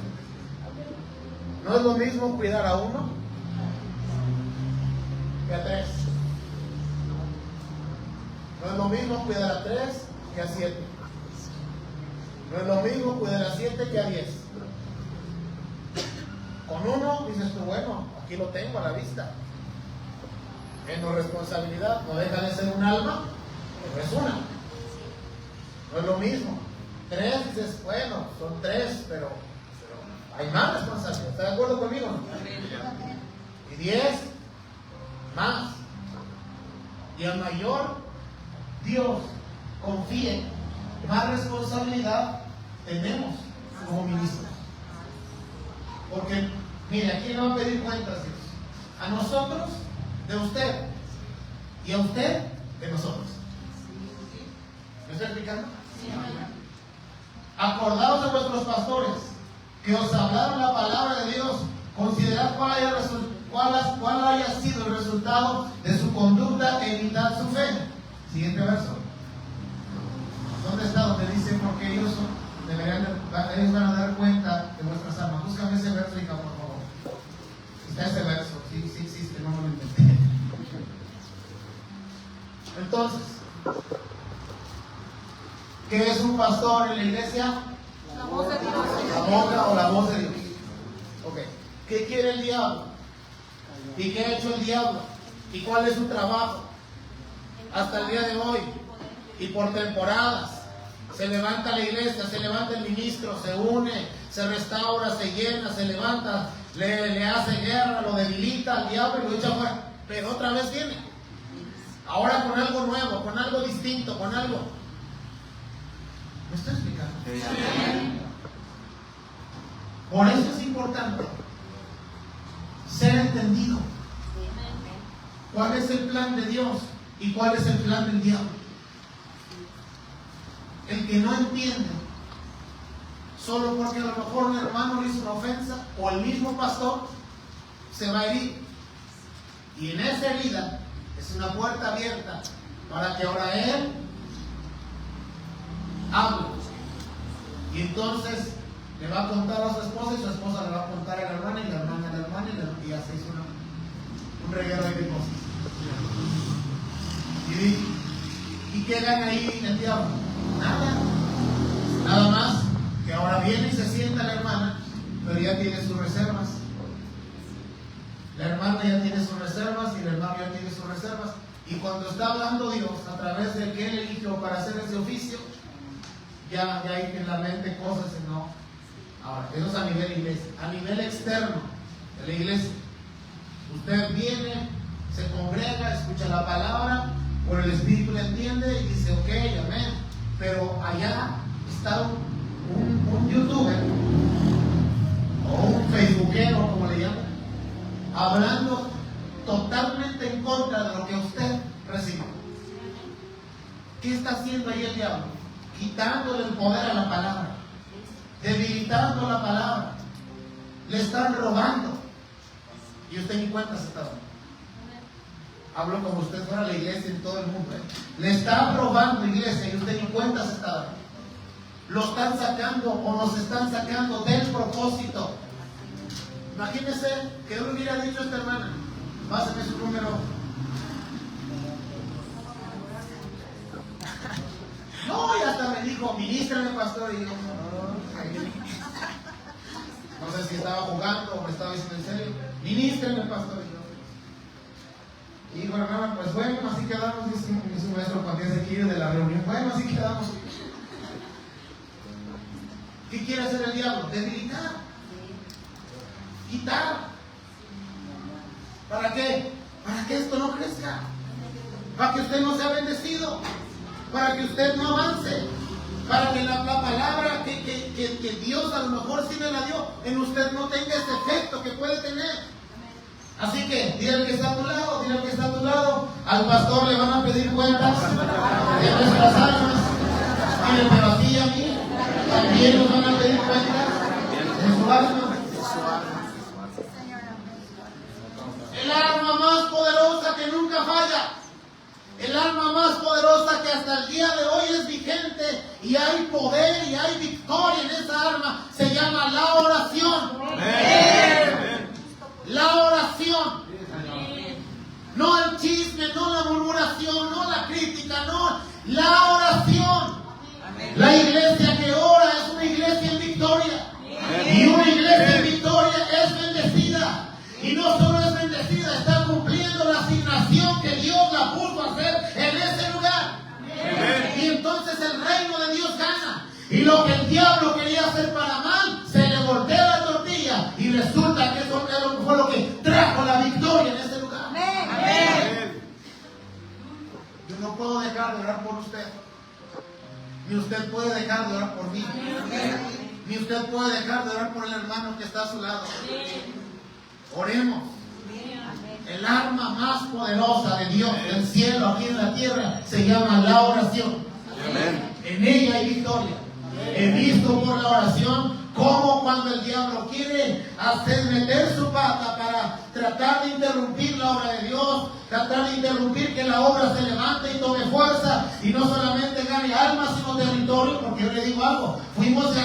Speaker 1: No es lo mismo cuidar a uno que a 3. No es lo mismo cuidar a 3 que a 7. No es lo mismo cuidar a 7 que a 10. Con uno dices tú, bueno, aquí lo tengo a la vista. Menos responsabilidad, no deja de ser un alma, pero es una. No es lo mismo. 3 dices, bueno, son 3, pero hay más responsabilidad. ¿Está de acuerdo conmigo? Y 10, más. Y a mayor Dios confíe, más responsabilidad tenemos como ministros. Porque, mire, ¿a quién le va a pedir cuentas Dios? A nosotros, de usted. Y a usted, de nosotros. ¿Me estoy explicando? Acordaos de vuestros pastores que os hablaron la palabra de Dios. Considerad cuál haya sido el resultado de su conducta e imitad su fe. Siguiente verso. ¿Dónde está? Donde dice, porque ellos van a dar cuenta de vuestras almas. Búscame ese verso, hija, por favor. Está ese verso. Sí existe, no me lo inventé. Entonces, ¿qué es un pastor en la iglesia?
Speaker 2: La voz de Dios.
Speaker 1: La boca o la voz de Dios. Ok. ¿Qué quiere el diablo? ¿Y qué ha hecho el diablo? ¿Y cuál es su trabajo? Hasta el día de hoy. Y por temporadas. Se levanta la iglesia, se levanta el ministro, se une, se restaura, se llena, se levanta, le hace guerra, lo debilita al diablo y lo echa fuera. Pero otra vez viene. Ahora con algo nuevo, con algo distinto, con algo. ¿Me estoy explicando? Sí. Por eso es importante ser entendido. ¿Cuál es el plan de Dios y cuál es el plan del diablo? El que no entiende, solo porque a lo mejor un hermano le hizo una ofensa o el mismo pastor, se va a herir. Y en esa herida es una puerta abierta para que ahora él hable. Y entonces le va a contar a su esposa y su esposa le va a contar a la hermana y la hermana a la hermana y ya se hizo un reguero de cosas. ¿Y qué gana ahí el diablo? Nada más que ahora viene y se sienta la hermana, pero ya tiene sus reservas. La hermana ya tiene sus reservas y el hermano ya tiene sus reservas. Y cuando está hablando Dios a través de que Él eligió para hacer ese oficio, ya hay en la mente cosas y no. Ahora, Eso es a nivel iglesia. A nivel externo de la iglesia, usted viene, se congrega, escucha la palabra, por el Espíritu le entiende y dice, ok, amén. Pero allá está un youtuber o un facebookero, como le llaman, hablando totalmente en contra de lo que usted recibe. ¿Qué está haciendo ahí el diablo? Quitándole el poder a la palabra, debilitando la palabra. Le están robando y usted ni cuenta se está dando. Hablo como usted fuera la iglesia en todo el mundo. Le está robando, iglesia, y usted ni cuenta se está dando. Lo están sacando o nos están sacando del propósito. Imagínese que yo le hubiera dicho a esta hermana, pásame su número. No, y hasta me dijo, ministrame, pastor, y yo, no sé si estaba jugando o me estaba diciendo en serio, ministrame, pastor, y dijo, hermana, pues bueno, así quedamos, dice su maestro cuando se quiere de la reunión, bueno, así quedamos. ¿Qué quiere hacer el diablo? Debilitar, quitar. ¿Para qué? Para que esto no crezca, para que usted no sea bendecido, para que usted no avance, para que la palabra que Dios a lo mejor sí me la dio, en usted no tenga ese efecto que puede tener. Así que, dile al que está a tu lado, dile al que está a tu lado, al pastor le van a pedir cuentas de nuestras almas. Dile, pero a ti y a mí también nos van a pedir cuentas de su alma. El arma más poderosa que nunca falla. El arma más poderosa que hasta el día de hoy es vigente y hay poder y hay victoria en esa arma, se llama la oración. La oración. No el chisme, no la murmuración, no la crítica, no, la oración. La iglesia que ora es una iglesia en victoria. Y una iglesia en victoria es bendecida. Y no solo es bendecida, está cumpliendo la asignación que Dios la puso a hacer en ese lugar. Y entonces el reino de Dios gana. Y lo que el diablo quería hacer para mal, se le voltea la tortilla. Y resulta que eso fue lo que trajo la victoria en ese lugar. Amén. Yo no puedo dejar de orar por usted. Ni usted puede dejar de orar por mí. Ni usted puede dejar de orar por el hermano que está a su lado. Oremos. El arma más poderosa de Dios del cielo aquí en la tierra se llama la oración. En ella hay victoria. He visto por la oración cómo cuando el diablo quiere meter su pata para tratar de interrumpir la obra de Dios, tratar de interrumpir que la obra se levante y tome fuerza y no solamente gane almas sino territorio, porque yo le digo algo, fuimos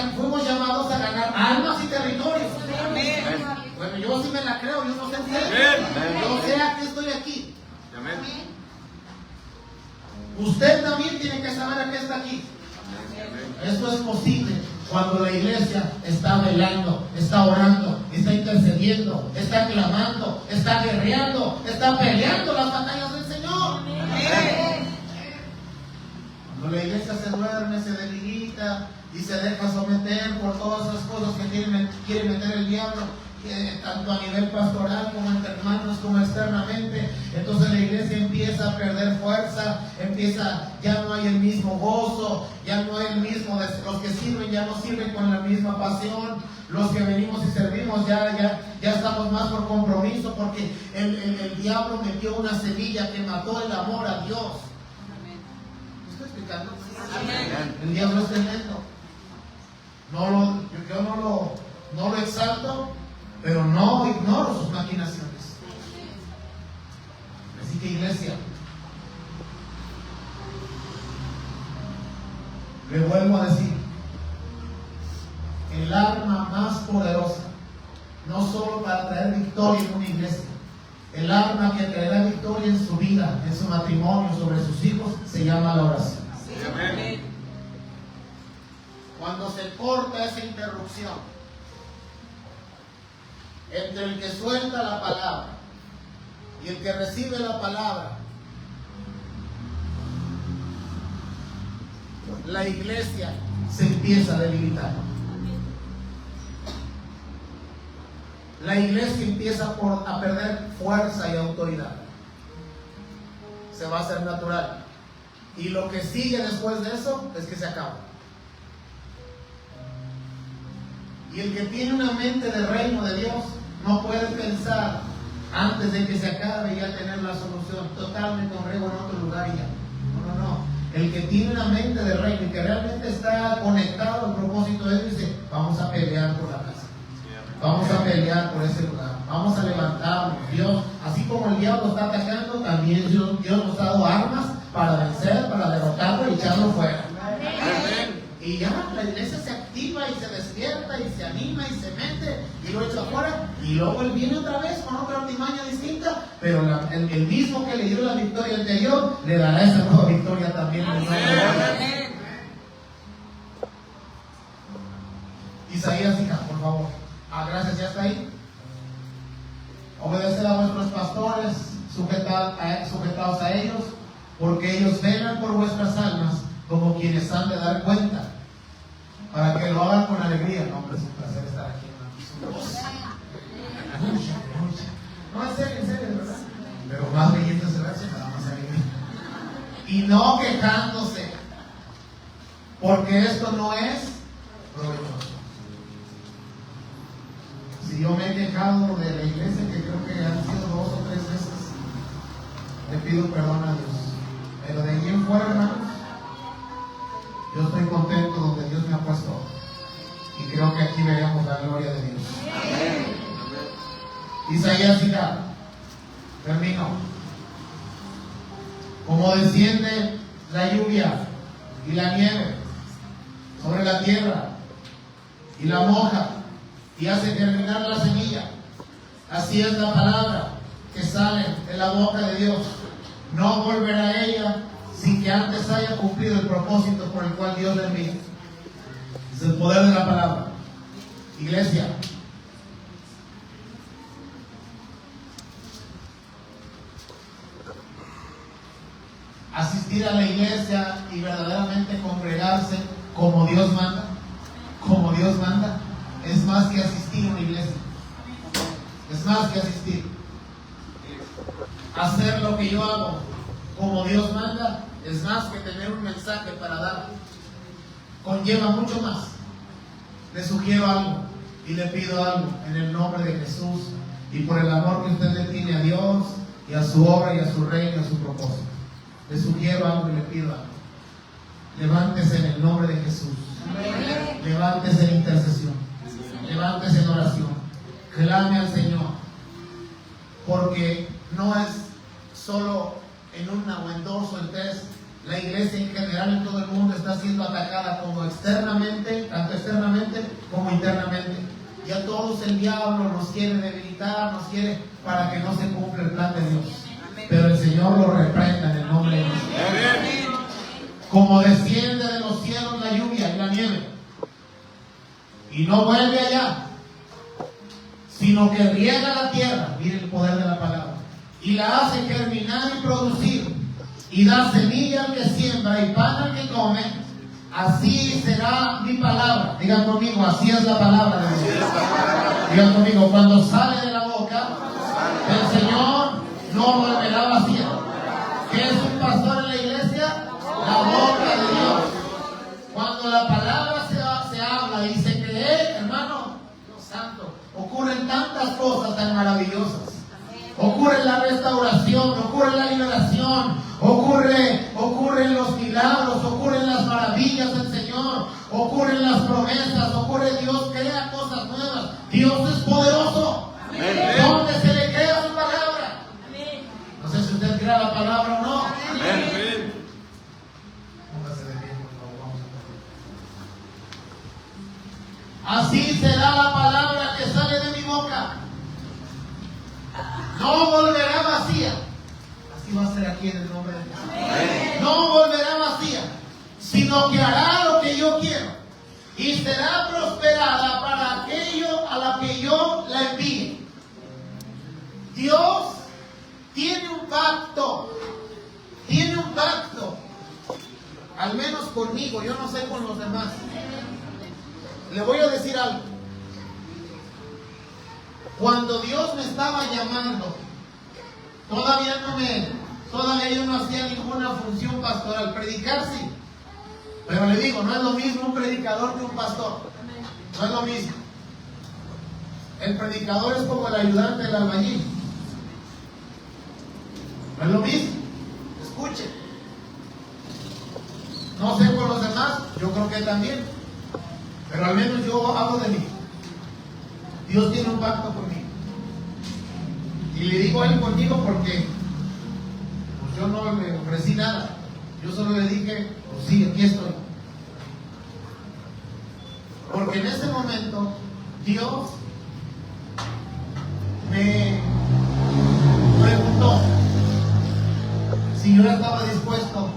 Speaker 1: llamados a ganar almas y territorios. Amén. Bueno, yo sí me la creo, yo no sé usted. Yo sé a qué estoy aquí. Amén. Usted también tiene que saber a qué está aquí. Esto es posible cuando la iglesia está velando, está orando, está intercediendo, está clamando, está guerreando, está peleando las batallas del Señor. Cuando la iglesia se duerme, se debilita y se deja someter por todas esas cosas que quiere meter el diablo, tanto a nivel pastoral como entre hermanos como externamente, entonces la iglesia empieza a perder fuerza, ya no hay el mismo gozo, ya no hay el mismo, los que sirven ya no sirven con la misma pasión, los que venimos y servimos ya estamos más por compromiso, porque el diablo metió una semilla que mató el amor a Dios. ¿Me estoy explicando? El diablo es tremendo. Yo no lo exalto, pero no ignoro sus maquinaciones. Así que, iglesia, le vuelvo a decir, el arma más poderosa, no solo para traer victoria en una iglesia, el arma que traerá victoria en su vida, en su matrimonio, sobre sus hijos, se llama la oración. Amén. Cuando se corta esa interrupción entre el que suelta la palabra y el que recibe la palabra, la iglesia se empieza a debilitar. la iglesia empieza a perder fuerza y autoridad. Se va a hacer natural. Y lo que sigue después de eso es que se acaba. Y el que tiene una mente de reino de Dios no puede pensar antes de que se acabe ya tener la solución. Totalmente un rego en otro lugar y ya. No. El que tiene una mente de reino y que realmente está conectado al propósito de Dios dice: vamos a pelear por la casa. Vamos a pelear por ese lugar. Vamos a levantarnos. Dios, así como el diablo está atacando, también Dios nos ha dado armas para vencer, para derrotarlo y echarlo fuera. Y ya la iglesia se activa y se despierta y se anima y se mete y lo echa afuera. Y luego él viene otra vez con otra artimaña distinta, pero el mismo que le dio la victoria anterior le dará esa nueva victoria también. Isaías, hija, por favor. Gracias, ya está ahí. Obedeced a vuestros pastores, sujetaos a ellos, porque ellos velan por vuestras almas como quienes han de dar cuenta, para que lo hagan con alegría. No, hombre, es un placer estar aquí, mucha. No, en serio, ¿verdad? Pero más belleza se verse, para más alegría. Y no quejándose, porque esto no es provechoso. Si yo me he quejado de la iglesia, que creo que han sido 2 o 3 veces, le pido perdón a Dios. Pero de allí en fuera, hermanos, yo estoy contento donde Dios me ha puesto. Y creo que aquí veremos la gloria de Dios. Isaías, hija, termino. Como desciende la lluvia y la nieve sobre la tierra y la moja y hace germinar la semilla, así es la palabra que sale de la boca de Dios. No volverá a ella sin que antes haya cumplido el propósito por el cual Dios le envía. Es el poder de la palabra. Iglesia, asistir a la iglesia y verdaderamente congregarse como Dios manda, es más que asistir a una iglesia. Es más que asistir. Hacer lo que yo hago como Dios manda es más que tener un mensaje para dar. Conlleva mucho más. Le sugiero algo y le pido algo en el nombre de Jesús y por el amor que usted le tiene a Dios y a su obra y a su reino y a su propósito. Le sugiero algo y le pido algo. Levántese en el nombre de Jesús. Levántese en intercesión. Levántese en oración. Clame al Señor. Porque no es solo en una o en 2 o en 3. La iglesia en general en todo el mundo está siendo atacada como externamente, tanto externamente como internamente. Y a todos el diablo nos quiere debilitar, nos quiere para que no se cumpla el plan de Dios. Pero el Señor lo reprenda en el nombre de Dios. Como desciende de los cielos la lluvia y la nieve, y no vuelve allá, sino que riega la tierra, mire el poder de la palabra, y la hace germinar y producir, y da semilla al que siembra y pan al que come, así será mi palabra. Digan conmigo, así es la palabra de Dios. Digan conmigo, cuando sale de la boca del Señor, no volverá vacía. ¿Qué es un pastor en la iglesia? La boca de Dios. Cuando la palabra se habla y se cree, hermano, Dios santo, ocurren tantas cosas tan maravillosas. Ocurre la restauración, ocurre la liberación, ocurren los milagros, ocurren las maravillas del Señor, ocurren las promesas, Dios crea cosas nuevas. Dios es poderoso. ¿Dónde se le crea su palabra? No sé si usted crea la palabra o no.
Speaker 2: Amén.
Speaker 1: Póngase de pie, por favor, vamos a ver. Así será la palabra que sale de mi boca. No volverá vacía. Así va a ser aquí en el nombre de Jesús. No volverá vacía, sino que hará lo que yo quiero y será prosperada para aquello a la que yo la envíe. Dios tiene un pacto. Tiene un pacto. Al menos conmigo, yo no sé con los demás. Le voy a decir algo. Cuando Dios me estaba llamando, todavía yo no hacía ninguna función pastoral. Predicar sí, pero le digo, no es lo mismo un predicador que un pastor. No es lo mismo. El predicador es como el ayudante del albañil. No es lo mismo. Escuche. No sé por los demás, yo creo que también. Pero al menos yo hablo de mí. Dios tiene un pacto conmigo. Y le digo a Él conmigo porque pues yo no le ofrecí nada. Yo solo le dije, pues sí, aquí estoy. Porque en ese momento Dios me preguntó si yo estaba dispuesto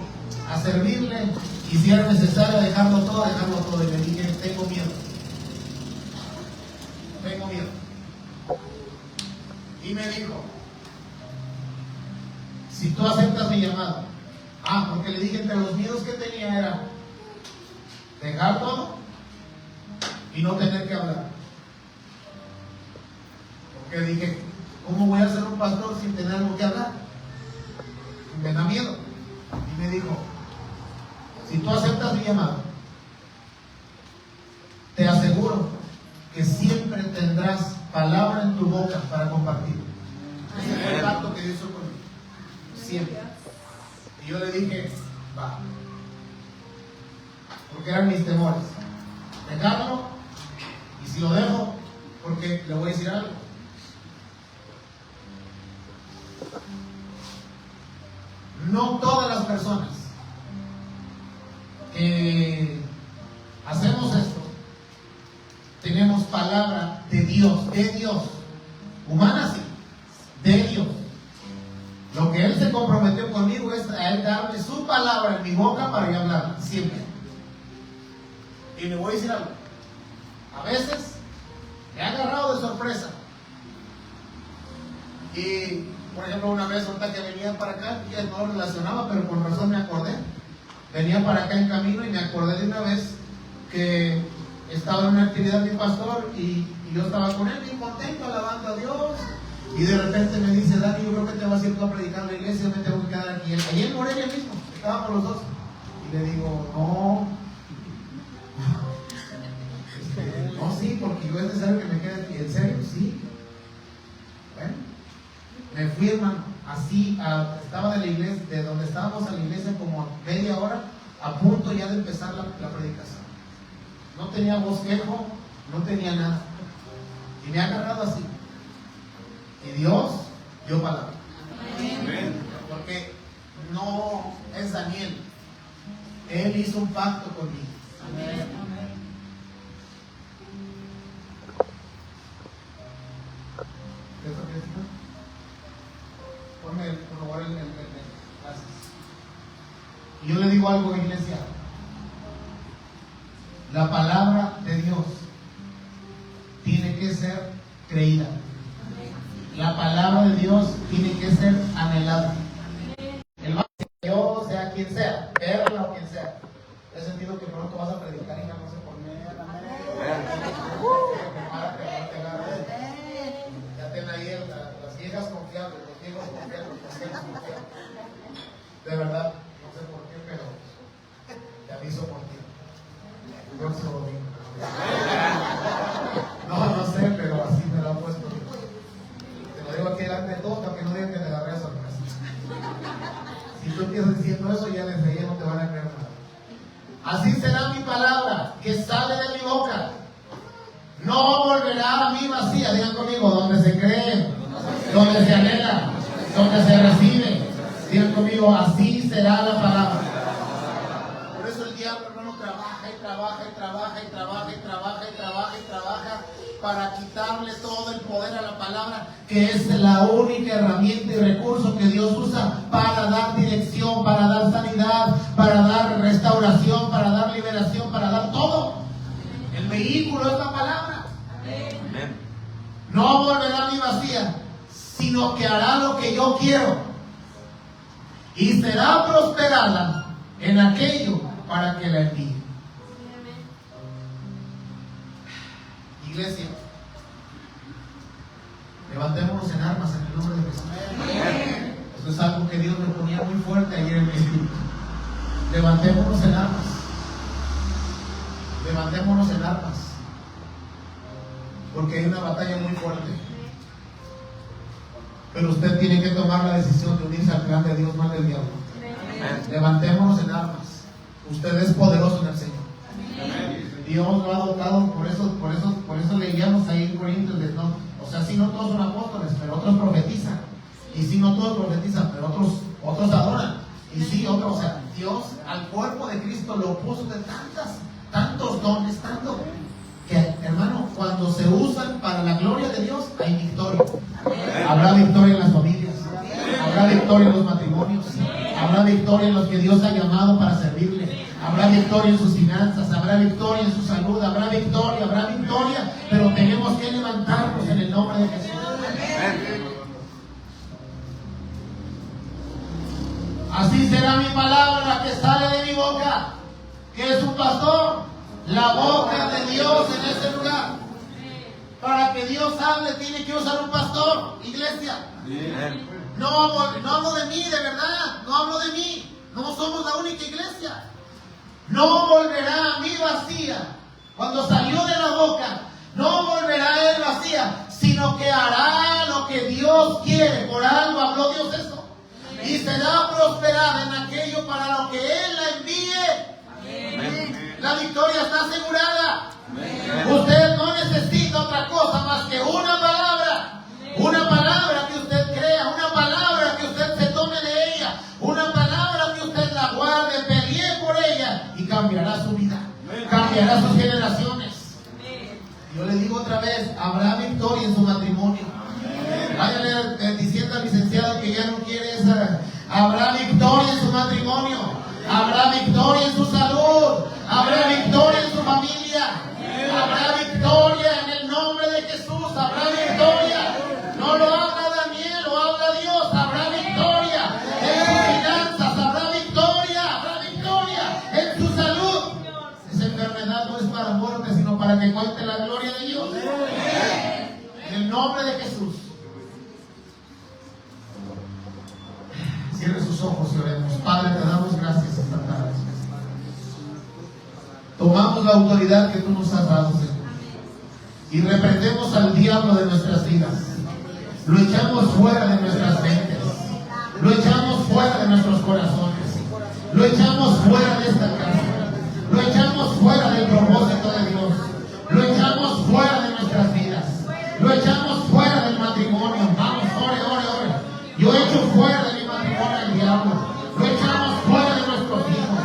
Speaker 1: a servirle y si era necesario dejarlo todo. Y le dije, tengo miedo. Y me dijo, si tú aceptas mi llamado. Porque le dije, entre los miedos que tenía era dejar todo y no tener que hablar. Porque dije, ¿cómo voy a ser un pastor sin tener algo que hablar? Me da miedo. Y me dijo, si tú aceptas mi llamado, te aseguro que siempre tendrás palabra en tu boca para compartir. Ese fue el pacto que Dios hizo conmigo. Siempre. Y yo le dije, va. Porque eran mis temores. Dejarlo, y si lo dejo, porque le voy a decir algo. No todas las personas que hacemos esto tenemos palabra de Dios, humana sí, de Dios. Lo que Él se comprometió conmigo es a Él darme su palabra en mi boca para yo hablar, siempre. Y le voy a decir algo. A veces me ha agarrado de sorpresa. Y, por ejemplo, una vez ahorita que venía para acá, ya no lo relacionaba, pero con razón me acordé. Venía para acá en camino y me acordé de una vez que estaba en una actividad de mi pastor y yo estaba con él bien contento, alabando a Dios. Y de repente me dice, Dani, yo creo que te vas a ir tú a predicar en la iglesia, me tengo que quedar aquí. Allí en Morelia mismo, estábamos los dos. Y le digo, no, sí, porque yo es necesario que me quede aquí. ¿En serio? Sí. Bueno, me fui, hermano, así, estaba de la iglesia, de donde estábamos a la iglesia como media hora, a punto ya de empezar la predicación. No tenía bosquejo, no tenía nada. Y me ha agarrado así. Y Dios dio palabra. Amén. Porque no es Daniel. Él hizo un pacto conmigo. Amén. Ponme por favor el gracias. Y yo le digo algo, iglesia. La palabra de Dios tiene que ser creída. La palabra de Dios tiene que ser anhelada. El más que yo, sea quien sea, perla o quien sea, he sentido que pronto vas a predicar y no sé por qué. Ya ten ahí las viejas confiables, los viejos confiables. De verdad, no sé por qué, pero te aviso por ti. El próximo domingo. No sé, pero así me lo han puesto. Te lo digo aquí delante de todos para que no digan que me agarré a sorpresa. Si tú empiezas diciendo eso, ya desde ahí no te van a creer nada. Así será mi palabra que sale de mi boca. No volverá a mí vacía. Digan conmigo, donde se cree, donde se anhela, donde se recibe. Digan conmigo, así será la palabra. Por eso el diablo, hermano, trabaja para quitarle todo el poder a la palabra, que es la única herramienta y recurso que Dios usa para dar dirección, para dar sanidad, para dar restauración, para dar liberación, para dar todo. El vehículo es la palabra. Amén. No volverá a mí vacía, sino que hará lo que yo quiero y será prosperada en aquello para que la envíe. Iglesia, Levantémonos en armas en el nombre de Jesús. Esto es algo que Dios me ponía muy fuerte ayer en mi espíritu. Levantémonos en armas. Levantémonos en armas. Porque hay una batalla muy fuerte. Pero usted tiene que tomar la decisión de unirse al plan de Dios, no al del diablo. Levantémonos en armas. Usted es poderoso en el Señor. Dios lo ha dotado, por eso leíamos ahí en Corintios, ¿no? O sea, si no todos son apóstoles, pero otros profetizan. Y si no todos profetizan, pero otros adoran. Y si otros, o sea, Dios al cuerpo de Cristo lo puso de tantos dones, tanto que, hermano, cuando se usan para la gloria de Dios, hay victoria. Habrá victoria en las familias, habrá victoria en los matrimonios, habrá victoria en los que Dios ha llamado para servirle, habrá victoria en sus finanzas, habrá victoria en su salud, habrá victoria, pero tenemos que levantarnos en el nombre de Jesús. Así será mi palabra que sale de mi boca. ¿Qué es un pastor? La boca de Dios en ese lugar. Para que Dios hable tiene que usar un pastor, iglesia. No hablo de mí, de verdad. No hablo de mí. No somos la única iglesia. No volverá a mí vacía. Cuando salió de la boca, no volverá a él vacía, sino que hará lo que Dios quiere. Por algo habló Dios eso. Y será prosperada en aquello para lo que Él la envíe. Amén. La victoria está asegurada. Amén. Usted no necesita otra cosa más que una palabra. Una palabra que usted crea, una palabra que usted se tome de ella, una palabra que usted la guarde, pelee por ella y cambiará su vida. Cambiará sus generaciones. Yo le digo otra vez, habrá victoria en su matrimonio. Váyale diciendo al licenciado que ya no quiere esa. Habrá victoria en su matrimonio. Habrá victoria en su salud. Habrá victoria en su familia. Habrá victoria en el nombre de Jesús. Habrá victoria. No lo habla Daniel, lo habla Dios. Habrá victoria en sus finanzas. Habrá victoria en su salud. Esa enfermedad no es para muerte, sino para que cuente la gloria de Dios. En el nombre de Jesús. Cierre sus ojos y oremos. Padre, te damos gracias esta tarde. Tomamos la autoridad que tú nos has dado, Señor, y reprendemos al diablo de nuestras vidas. Lo echamos fuera de nuestras mentes. Lo echamos fuera de nuestros corazones. Lo echamos fuera de esta casa. Lo echamos fuera del propósito de Dios. Lo echamos fuera de nuestras vidas. Lo echamos fuera del matrimonio. Vamos, ore. Yo echo fuera de mi matrimonio al diablo. Lo echamos fuera de nuestros hijos.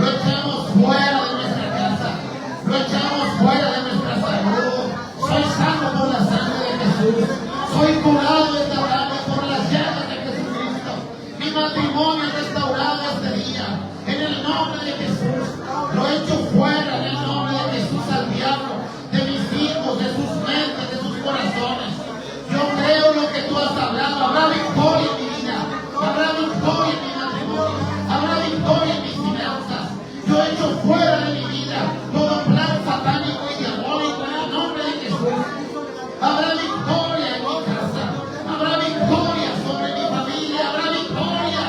Speaker 1: Lo echamos fuera de nuestra casa. Lo echamos fuera de nuestra salud. Soy sano por la sangre de Jesús. Soy curado y restaurado por las llagas de Jesucristo. Mi matrimonio es restaurado este día. En el nombre de Jesús. Lo echo fuera en el nombre de Jesús al diablo. De mis hijos, de sus mentes, de sus corazones. Yo creo lo que tú has hablado. Habrá victoria en mi vida. Habrá victoria en mi matrimonio. Habrá victoria en mis finanzas. Yo echo fuera de mi vida todo plan satánico y diabólico en el nombre de Jesús. Habrá victoria en mi casa. Habrá victoria sobre mi familia. Habrá victoria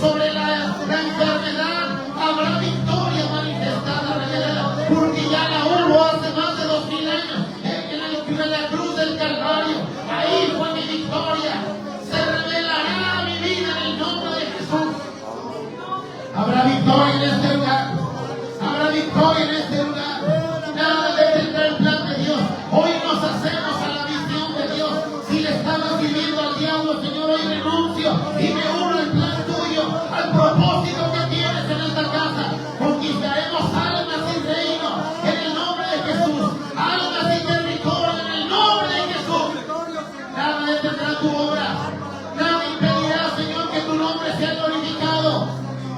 Speaker 1: sobre la enfermedad. Habrá victoria manifestada. Porque ya la hubo hace más de 2000 años. En la cruz del Calvario. Ahí fue mi victoria. Se revelará mi vida en el nombre de Jesús. Habrá victoria en este lugar. Habrá victoria en este lugar. Nada detendrá el plan de Dios. Hoy nos hacemos a la visión de Dios. Si le estabas viviendo al diablo, Señor, hoy renuncio y me uno al plan tuyo, al propósito que tienes en esta casa. Conquistaremos almas y reino en el nombre de Jesús. Almas y territorio en el nombre de Jesús. Nada detendrá tu obra. Nada impedirá, Señor, que tu nombre sea glorificado.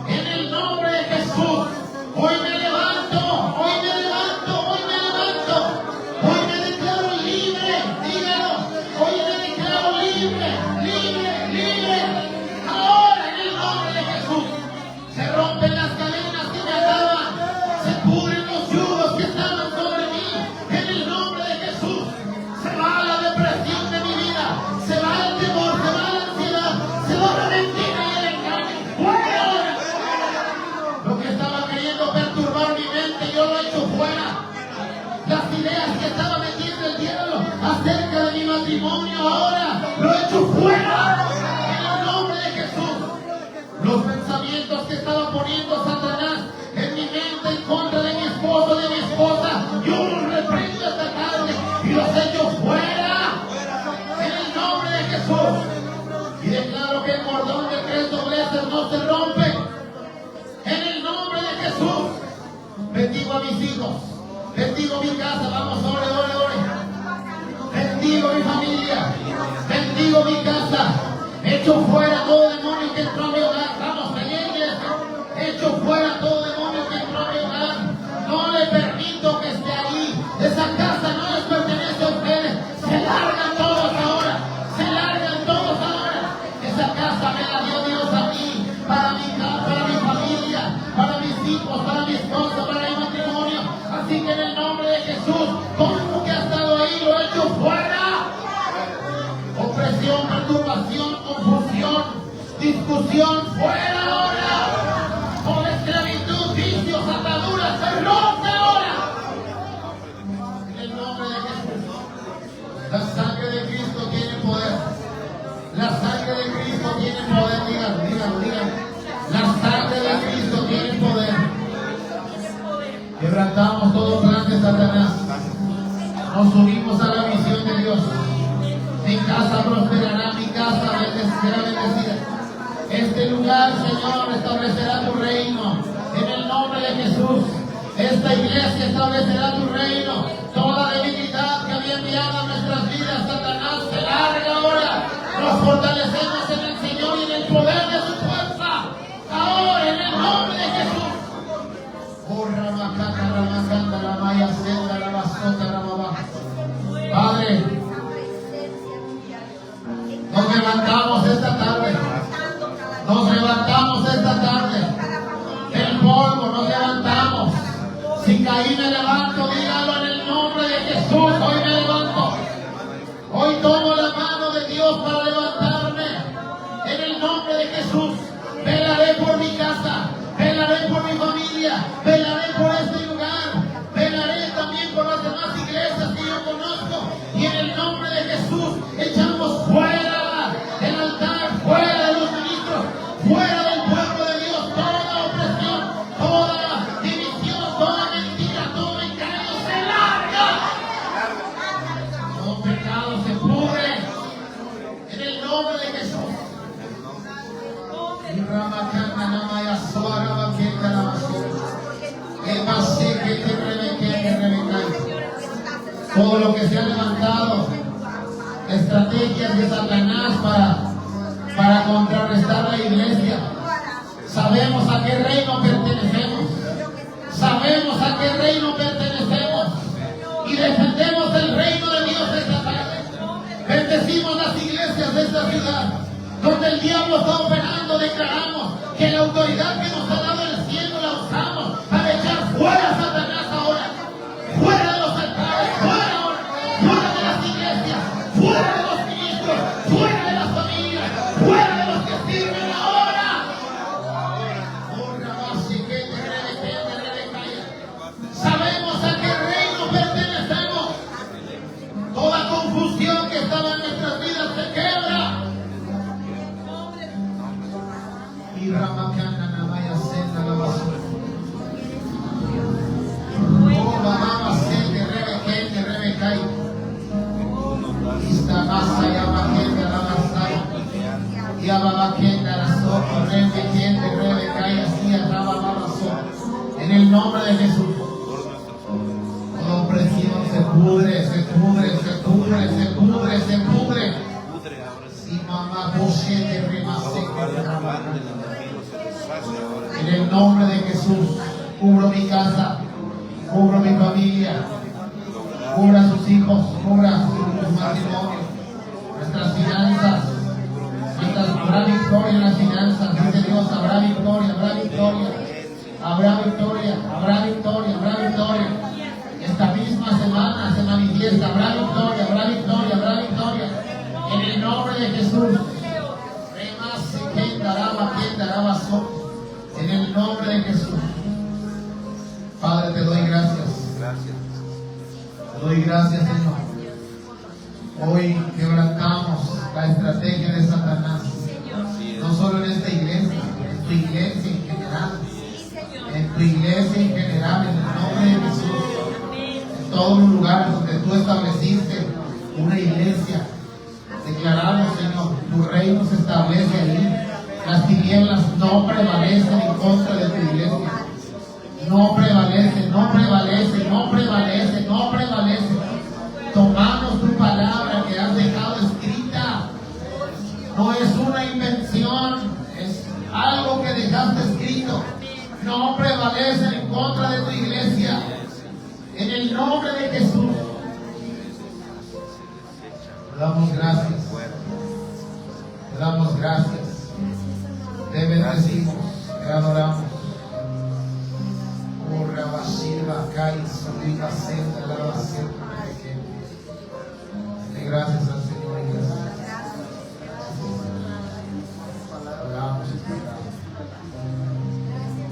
Speaker 1: En el nombre de Jesús. Hoy me levanto. acerca de mi matrimonio ahora lo echo fuera en el nombre de Jesús. Los pensamientos que estaba poniendo Satanás en mi mente en contra de mi esposo, de mi esposa, yo los reprendo esta tarde y los echo fuera en el nombre de Jesús. Y declaro que el cordón de 3 dobleces no se rompe en el nombre de Jesús. Bendigo a mis hijos, bendigo mi casa, vamos, ore, ore, ore. Bendigo mi familia, bendigo mi casa. Echo fuera todo demonio que entró a mi hogar. Vamos, iglesia. Echo fuera todo demonio que entró a mi hogar. No le permito que esté ahí. Esa casa no les pertenece a ustedes. Se largan todos ahora. Se largan todos ahora. Esa casa me la dio Dios a mí, para mi familia, para mis hijos, para mi esposa, para mi matrimonio. Así que en el nombre de Jesús, todo lo que ha estado ahí lo echo fuera. Opresión, perturbación, confusión, discusión, fuera ahora. Toda esclavitud, vicios, ataduras, se rompe ahora. En el nombre de Jesús. La sangre de Cristo tiene poder. La sangre de Cristo tiene poder. Díganlo, díganlo, díganlo. La sangre de Cristo tiene poder. Quebrantamos todo plan de Satanás. Nos unimos a la misión de Dios. Mi casa prosperará, mi casa será bendecida. Este lugar, Señor, establecerá tu reino. En el nombre de Jesús. Esta iglesia establecerá tu reino. Toda debilidad que había enviado a nuestras vidas, Satanás, se larga ahora. Nos fortalecemos en el Señor y en el poder de su fuerza. Ahora, en el nombre de Jesús. Padre, nos levantamos esta tarde. Nos levantamos esta tarde. Del polvo nos levantamos. Si caí me levanto, dígalo en el nombre de Jesús. Hoy me levanto. Hoy tomo la mano de Dios para levantarme. En el nombre de Jesús. Velaré por mi casa. Velaré por mi familia. Velaré por este lugar. Velaré también por las demás iglesias que yo conozco. Y en el nombre de Jesús echamos fuera el altar, fuera de los ministros, fuera del pueblo de Dios, toda opresión, toda división, toda mentira, todo engaño se larga. Todo pecado se pudre en el nombre de Jesús. Todo lo que se ha levantado, estrategias de Satanás para contrarrestar la iglesia. Sabemos a qué reino pertenecemos. Sabemos a qué reino pertenecemos. Y defendemos el reino de Dios esta tarde. Bendecimos las iglesias de esta ciudad. Donde el diablo está operando, declaramos que la autoridad que nos ha dado el cielo la usamos para echar fuera a Satanás ahora. Fuera de los altares, fuera ahora. Fuera de las iglesias, fuera de los ministros, fuera de las familias, fuera de los que sirven ahora. Sabemos a qué reino pertenecemos. Toda confusión que estaba en nuestras vidas se quebra. Y Ramakana Namaya Senda la basura. Oh, Baba Sende, Rebekende, Rebekai. Ista Masa, Yabakende, Ramasaya. Yababakende, Rasoko, Rebekende, Rebekai, así Rabababasoko. En el nombre de Jesús. Toda opresión se pudre, se pudre, se pudre, se pudre, se pudre. Y mamá Boshete, Remaseke, en el nombre de Jesús, cubro mi casa, cubro mi familia, cubra a sus hijos, cubra sus matrimonios, nuestras finanzas. Habrá victoria en las finanzas, dice Dios, habrá victoria, habrá victoria, habrá victoria, habrá victoria, habrá victoria. Esta misma semana se manifiesta, habrá victoria, habrá victoria, habrá victoria. En el nombre de Jesús. En el nombre de Jesús. Padre, te doy gracias. Te doy gracias, Señor. Hoy quebrantamos la estrategia de Satanás, no solo en esta iglesia, en tu iglesia en general, en tu iglesia en general, en el nombre de Jesús, en todos los lugares donde tú estableciste una iglesia. Declaramos, Señor, tu reino se establece ahí. Las tinieblas no prevalecen en contra de tu iglesia. No prevalece, no prevalece, no prevalece, no prevalece. Tomamos tu palabra que has dejado escrita. No es una invención, es algo que dejaste escrito. No prevalece en contra de tu iglesia. En el nombre de Jesús. Te damos gracias. Te damos gracias. Te bendecimos. Te adoramos. Gracias al Señor y gracias. Adoramos y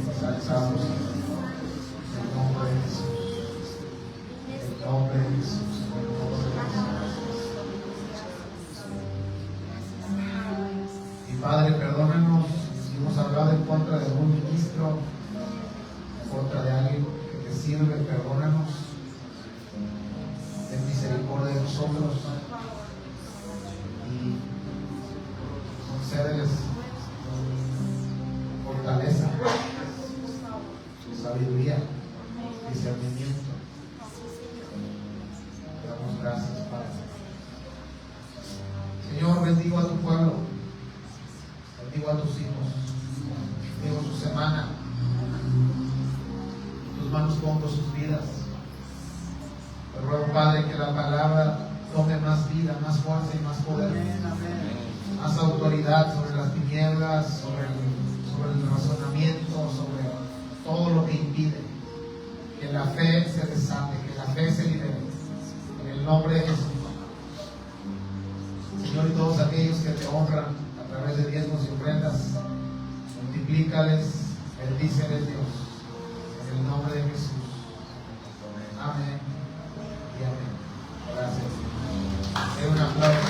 Speaker 1: exaltamos en el nombre de Jesús. En el nombre de Jesús. Y Padre, perdónanos si hemos hablado en contra de un ministro, en contra de alguien que te sirve. Perdónanos. Ten misericordia de nosotros y concédeles fortaleza, sabiduría, discernimiento. Te damos gracias, Padre. Señor, bendigo a tu pueblo, bendigo a tus hijos, bendigo su semana. En tus manos pongo sus vidas. Te ruego, Padre, que la palabra tome más vida, más fuerza y más poder, más autoridad sobre las tinieblas, sobre el razonamiento, sobre todo lo que impide que la fe se desate, que la fe se libere. En el nombre de Jesús. Señor, y todos aquellos que te honran a través de diezmos y ofrendas, multiplícales, bendíceles, Dios. En el nombre de Jesús. Amén. Gracias. Un aplauso.